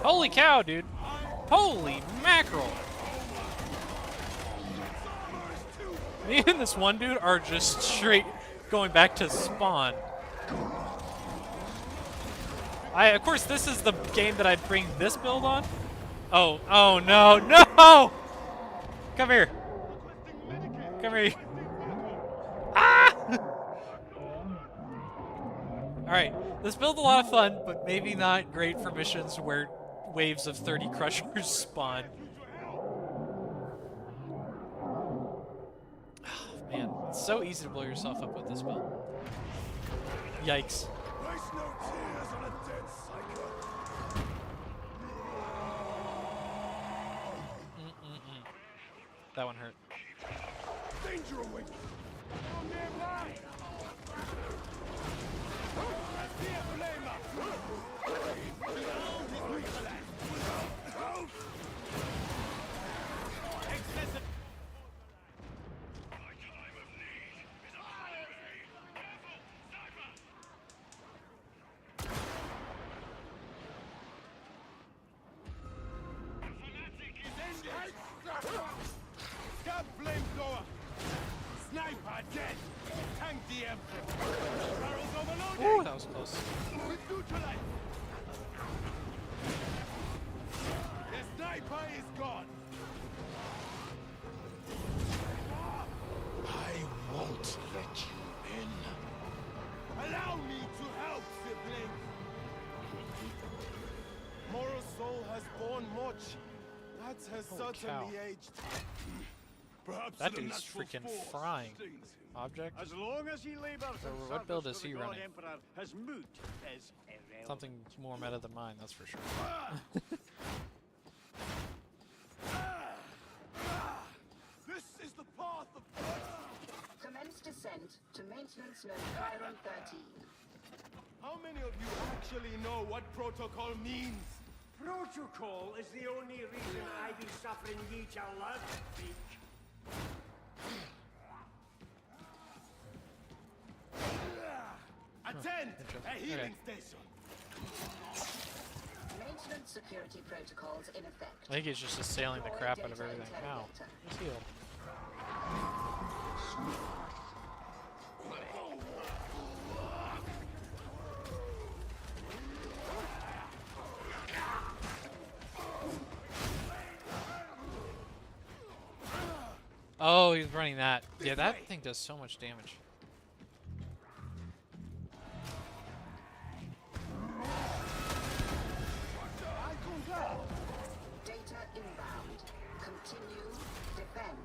Holy cow, dude. Holy mackerel. Me and this one dude are just straight going back to spawn. Of course, this is the game that I'd bring this build on. Oh, oh no, no! Come here. Come here. Ah! Alright, this build's a lot of fun, but maybe not great for missions where waves of 30 crushers spawn. Oh, man, it's so easy to blow yourself up with this build. Yikes. Waste no tears on a dead Psyker. That one hurt. Danger awaits. Scab flamethrower! Sniper dead! Tank the Emperor! Barrels overloaded! Ooh, that was close. With neutralize! The sniper is gone! I won't let you in. Allow me to help, sibling! Moral soul has borne much. That has Holy certainly cow. aged. Perhaps That the dude's natural freaking force frying. sustains him. Object? As long as he labors So in what build service is to he the God running? Emperor, his mood is irrelevant. Something more meta than mine, that's for sure. This is the path of Commence descent to maintenance node Chiron 13. How many of you actually know what protocol means? Protocol is the only reason I be suffering ye to live, speak. Attend! A healing Okay. station! Maintenance security protocols in effect. I think he's just assailing the crap out of everything. Ow. Just heal. Oh, he's running that. Yeah, that thing does so much damage. Data inbound. Continue. Defend.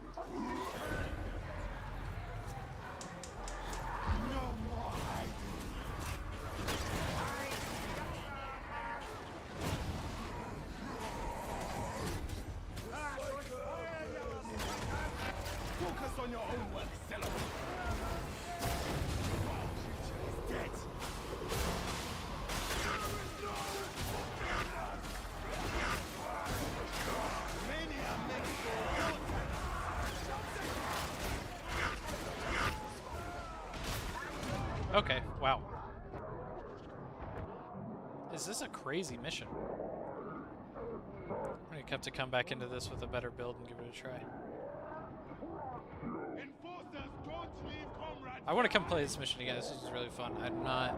Focus on your own work, Stella. Dead. Mania makes Okay, wow. Is this a crazy mission? I'm gonna have to come back into this with a better build and give it a try. Enforcers don't leave comrades. I want to come play this mission again. This is really fun. I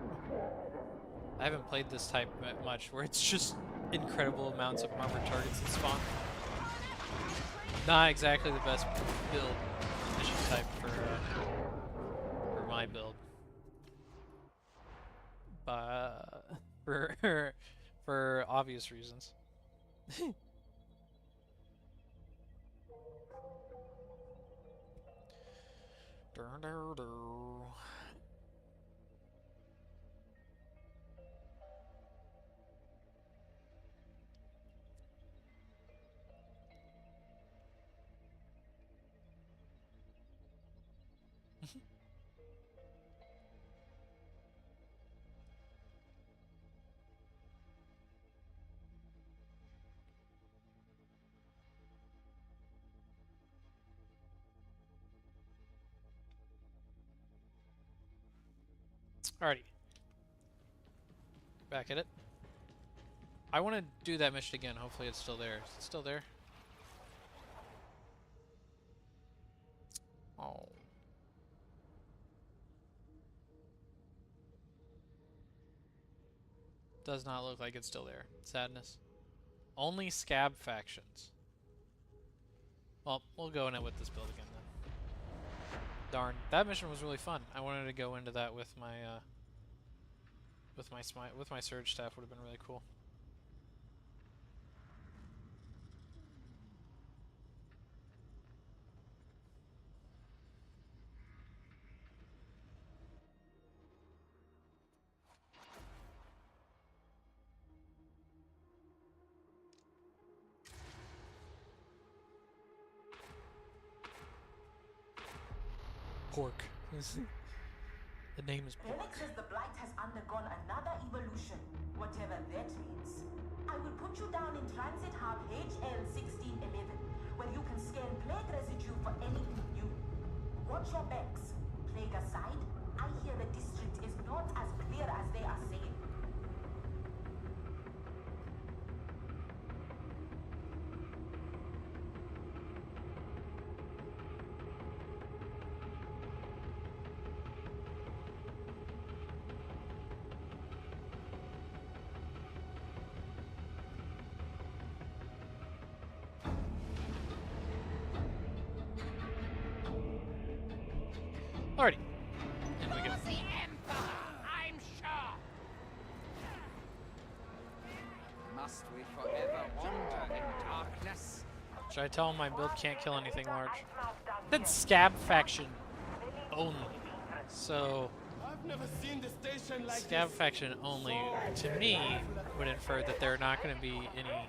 haven't played this type much, where it's just incredible amounts of armored targets that spawn. Not exactly the best build mission type for my build, but for obvious reasons. Alrighty. Back at it. I want to do that mission again. Hopefully it's still there. Is it still there? Oh. Does not look like it's still there. Sadness. Only scab factions. Well, we'll go in it with this build again then. Darn, that mission was really fun. I wanted to go into that with my surge staff. Would have been really cool. Pork. The name is Pork. Phoenix says the Blight has undergone another evolution, whatever that means. I will put you down in Transit Hub HL1611, where you can scan plague residue for anything new. Watch your backs. Plague aside, I hear the district is not as clear as they are saying. Alrighty. And we go. The Emperor, I'm sure. Must we forever wander in darkness? Should I tell him my build can't kill anything large? That's scab faction only. So I've never seen the station like scab this. faction only, to me, would infer that there are not going to be any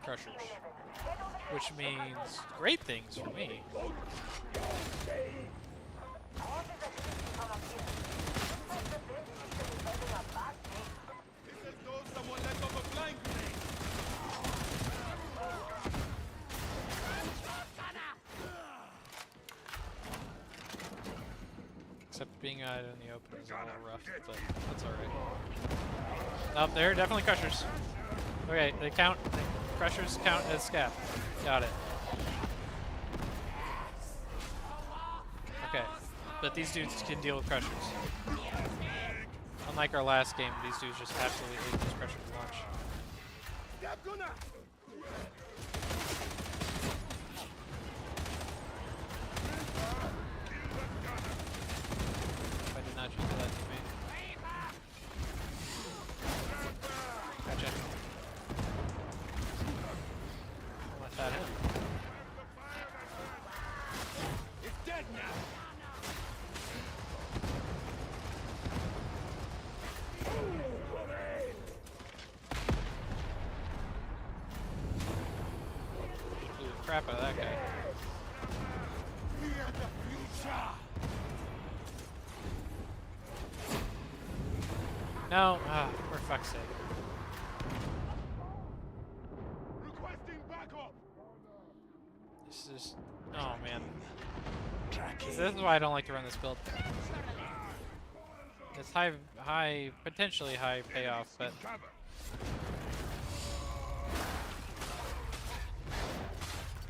crushers. Which means great things for me. This is though someone let off a blind grenade. Except being out in the open is a little rough, but that's alright. Oh, there, definitely crushers. Okay, they count. Crushers count as scab. Got it. Okay, but these dudes can deal with crushers. Unlike our last game, these dudes just absolutely hate those crushers launch. They're gonna. crap out of that guy. Fear the future. No, for fuck's sake. Requesting backup. This is, oh man. This is why I don't like to run this build. It's potentially high payoff, but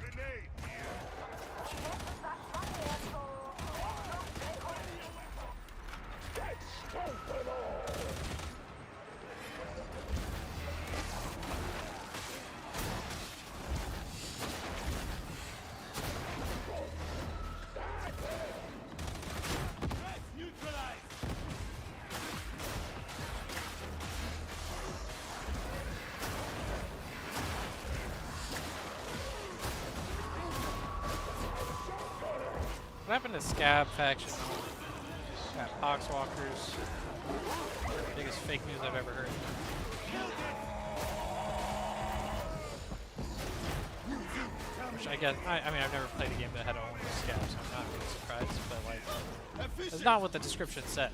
Grenade here. Neutralized. what happened to Scab faction? Got Poxwalkers. Biggest fake news I've ever heard. Which I guess, I mean, I've never played a game that had only Scab, so I'm not really surprised, but like, that's not what the description said.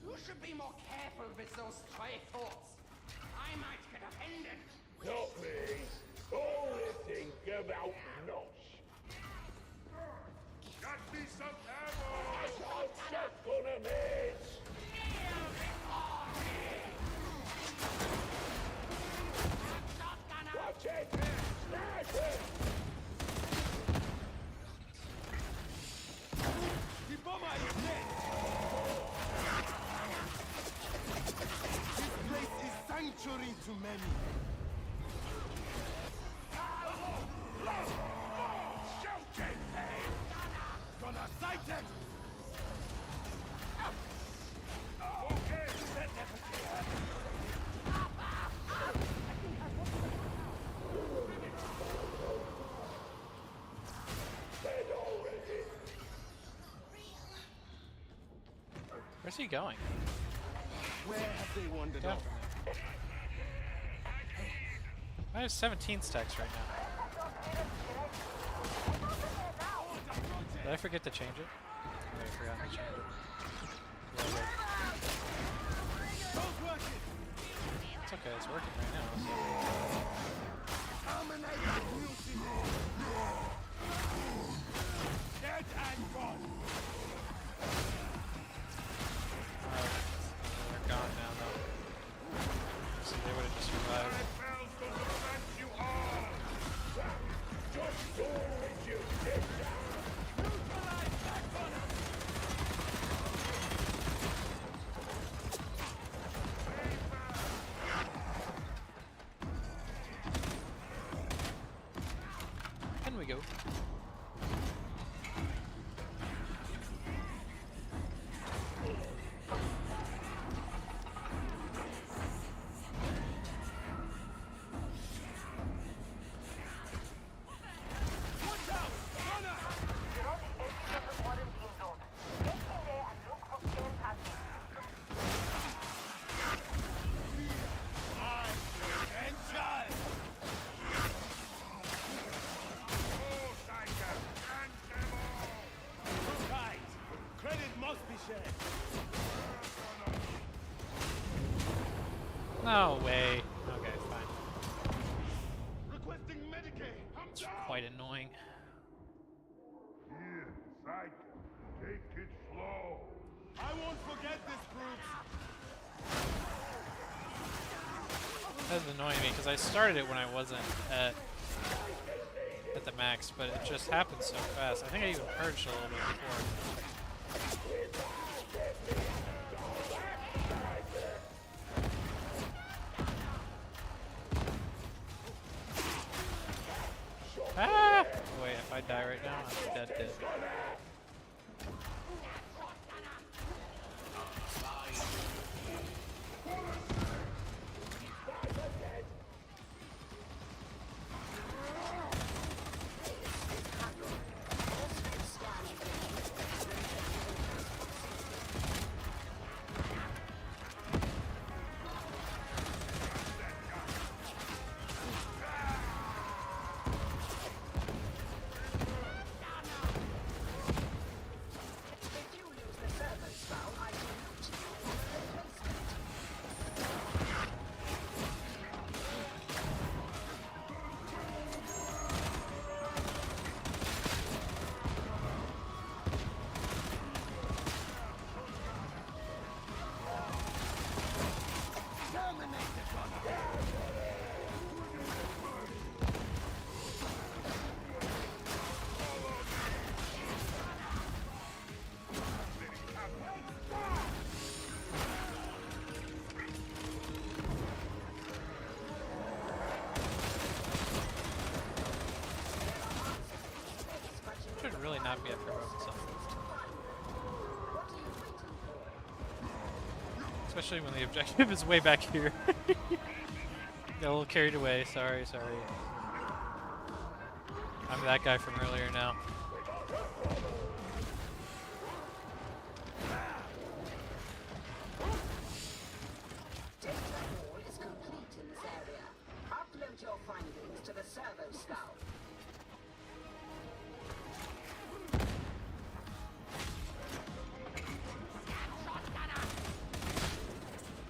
You should be more careful with those stray thoughts. I might get offended. Not me. Only think about nos. Got me some ammo. I'm stuck on a maze. Watch it. Sniper. The bomber is dead. This place is sanctuary to many. Shooting me. Gonna sight it. Okay. That never did. Dead already. Where's he going? Where have they wandered Down off? from there. I have 17 stacks right now. Did I forget to change it? I forgot to change it. Yeah, I did. Don't work it. It's okay, it's working right now. Terminate mutiny. Dead and gone. They're gone now, though. See, they would have just survived. Bells don't prevent you all. Just do what you did. Neutralize that gunner. In we go. Watch out! Gunner! You're on the edge of the quarantine zone. Get in there and look for scale patterns. Attention! Oh, Psyker. And them all. Right. Credit must be shared. No way. Okay, fine. Requesting Medicaid. I'm It's down. quite annoying. Here, Psyker. Take it slow. I won't forget this, brute. That's annoying me because I started it when I wasn't at the max, but it just happened so fast. I think I even purged a little bit before. Ah! Wait, if I die right now, I'm dead. Especially when the objective is way back here. Got a little carried away. Sorry. I'm that guy from earlier now. Data wall is complete in this area. Upload your findings to the servo skull.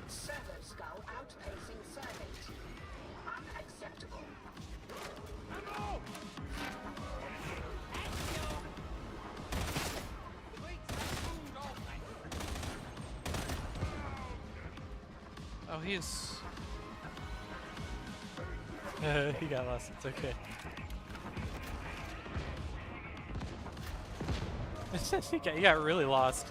Servo skull outpacing survey team. Unacceptable. Oh, he's... he got lost. It's okay. he got really lost.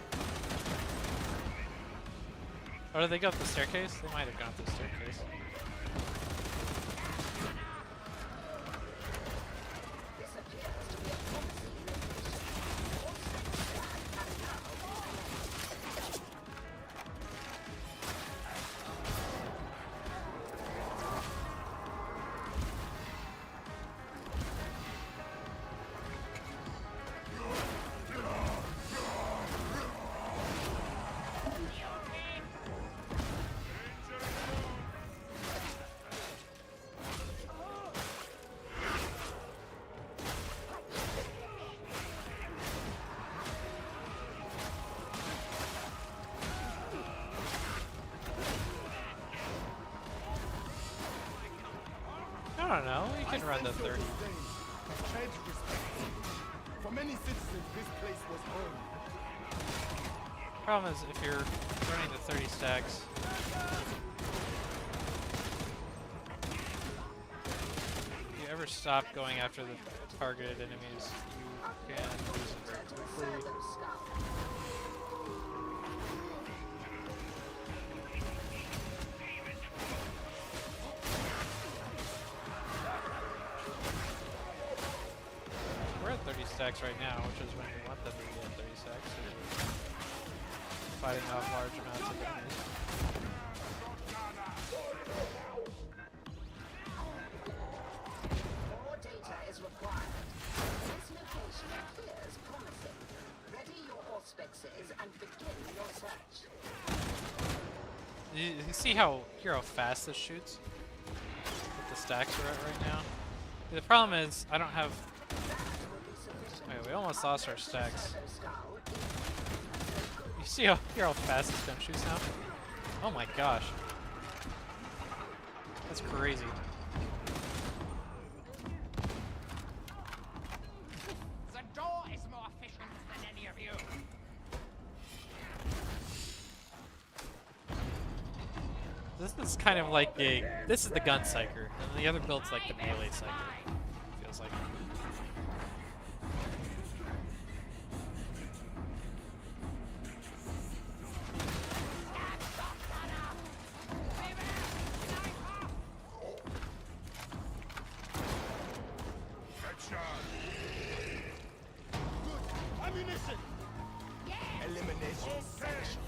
Oh, did they go up the staircase? They might have gone up the staircase. This appears to be a promising I don't know. You can run the 30. For many citizens, this place was home. Problem is, if you're running the 30 stacks, if you ever stop going after the targeted enemies, you can lose it very quickly. servo skull. We're at 30 stacks right now, which is when we want them to be at 30 stacks. So we're fighting off large amounts of enemies. More data is required. This location appears promising. Ready your auspices and begin your search. You see how fast this shoots? What the stacks are at right now? The problem is, I don't have... Wait, we almost lost our stacks. You see how fast this gun shoots now? Oh my gosh. That's crazy. The door is more efficient than any of you. This is kind of like a... This is the gun psyker, and the other build's like the melee psyker. Feels like. Ammunition! Elimination section.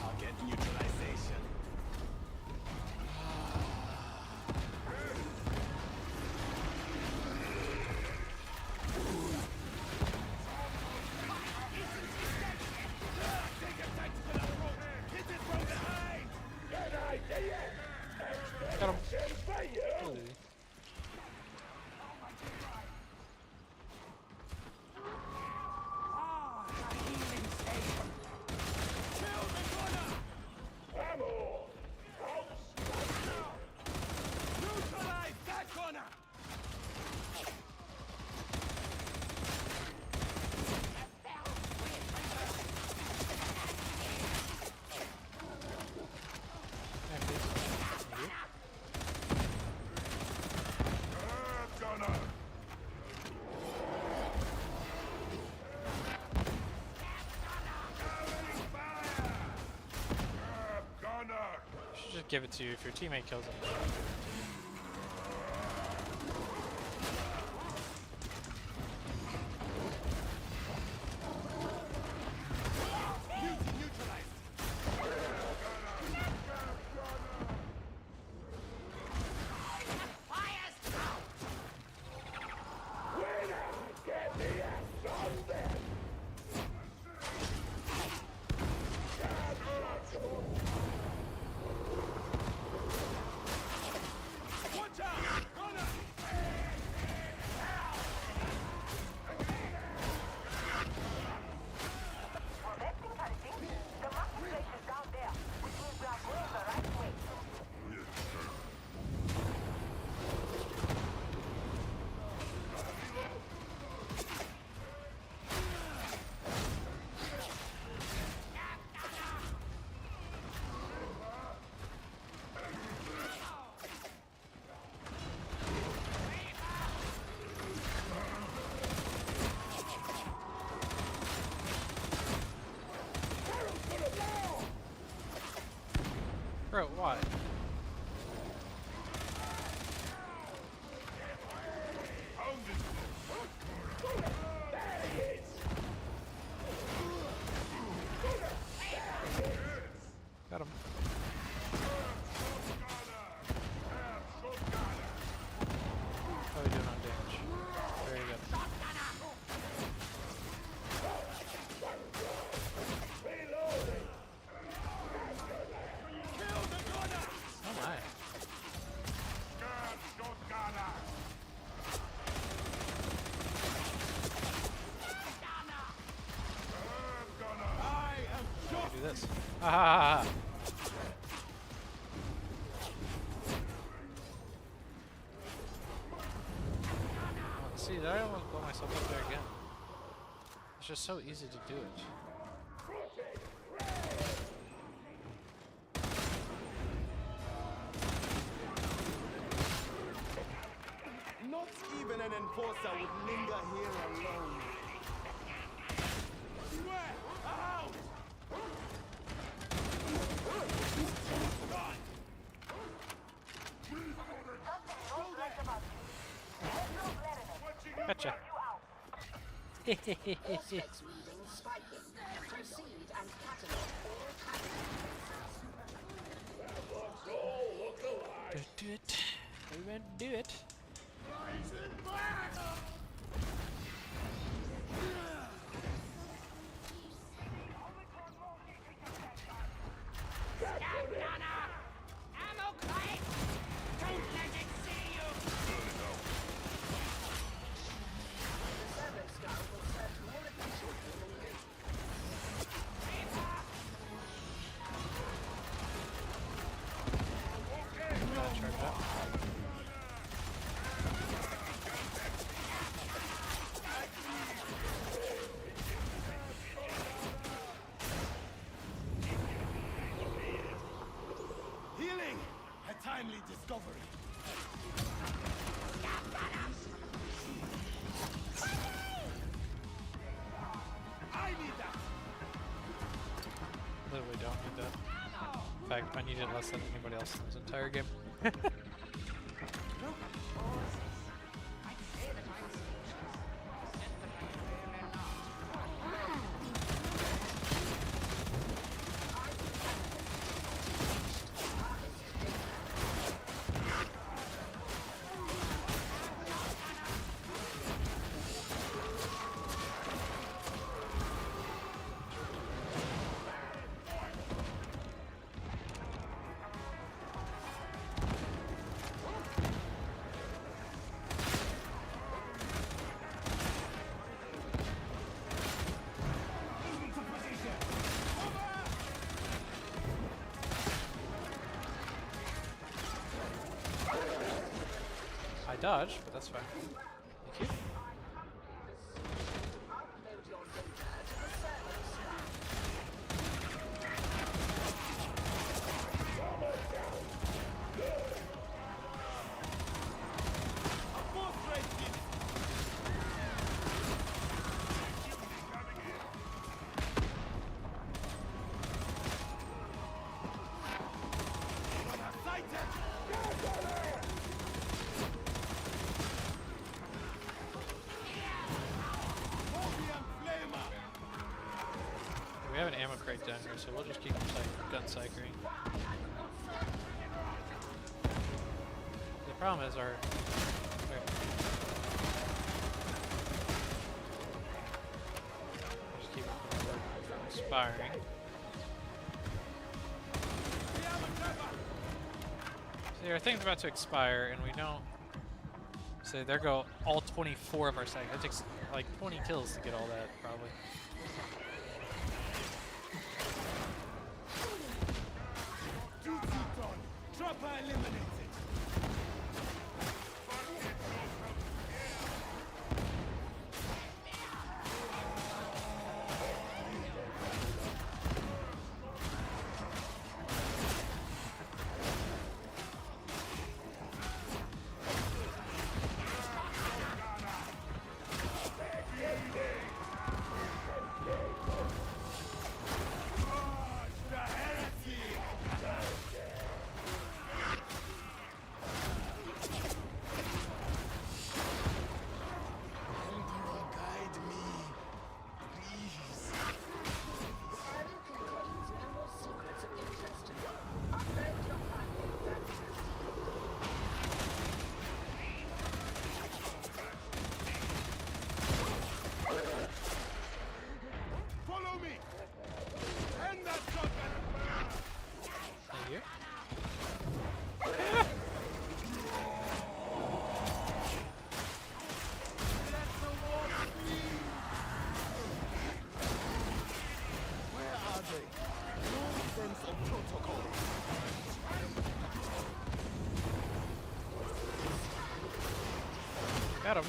Target neutralization. Got him. Ooh. Neutralize that corner! Yeah, please. Thank you. Should just give it to you if your teammate kills him. Bro, why? Got him. How are we doing on damage? Very good. Oh my. Do this. Ha ha ha ha. Oh, see, I almost blow myself up there again. It's just so easy to do it. Not even an enforcer would linger here alone. Beware! Out! Gotcha. Airstrikes reading spiking. Proceed and catalog all candidates. Do it. We went to do it. Ammo crate! Don't let it see you! Servo scout will serve more efficiently than you. Gotta charge up. Healing! A timely discovery. I need that! Literally don't need that. In fact, I need it less than anybody else in this entire game. I dodged, but that's fine. Thank you. Upload your data to the servo scout. A fourth rate hit! Psyker! Opium flamer! We have an ammo crate down here, so we'll just keep gun psychering. The problem is our... Just keep it from expiring. We have a trapper! See, our thing's about to expire, and we don't... So there go all 24 of our seconds. It takes like 20 kills to get all that, probably. Duty done! Trapper eliminated! Where are they? No sense of protocol. Got him.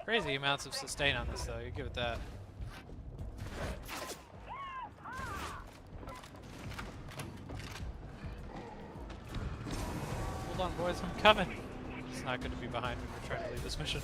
Crazy amounts of sustain on this, though. You give it that. Hold on, boys. I'm coming. It's not good to be behind when we're trying to leave this mission.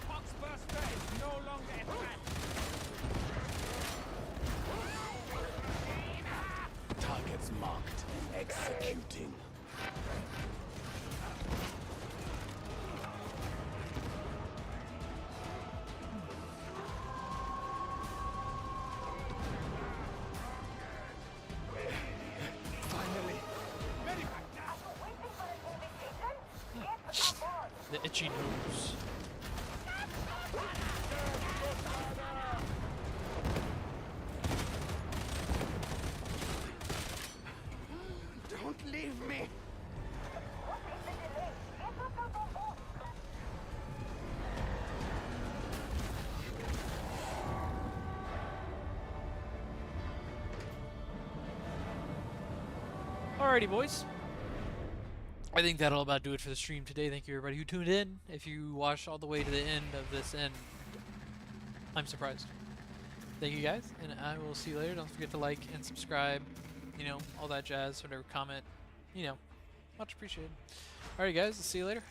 Foxburster is no longer a threat. Targets marked. Executing. Finally. The itchy nose. Don't leave me. Alrighty, boys. I think that'll about do it for the stream today. Thank you, everybody who tuned in. If you watched all the way to the end of this end, I'm surprised. Thank you, guys, and I will see you later. Don't forget to like and subscribe, you know, all that jazz, whatever, comment, you know, much appreciated. Alright, guys, I'll see you later.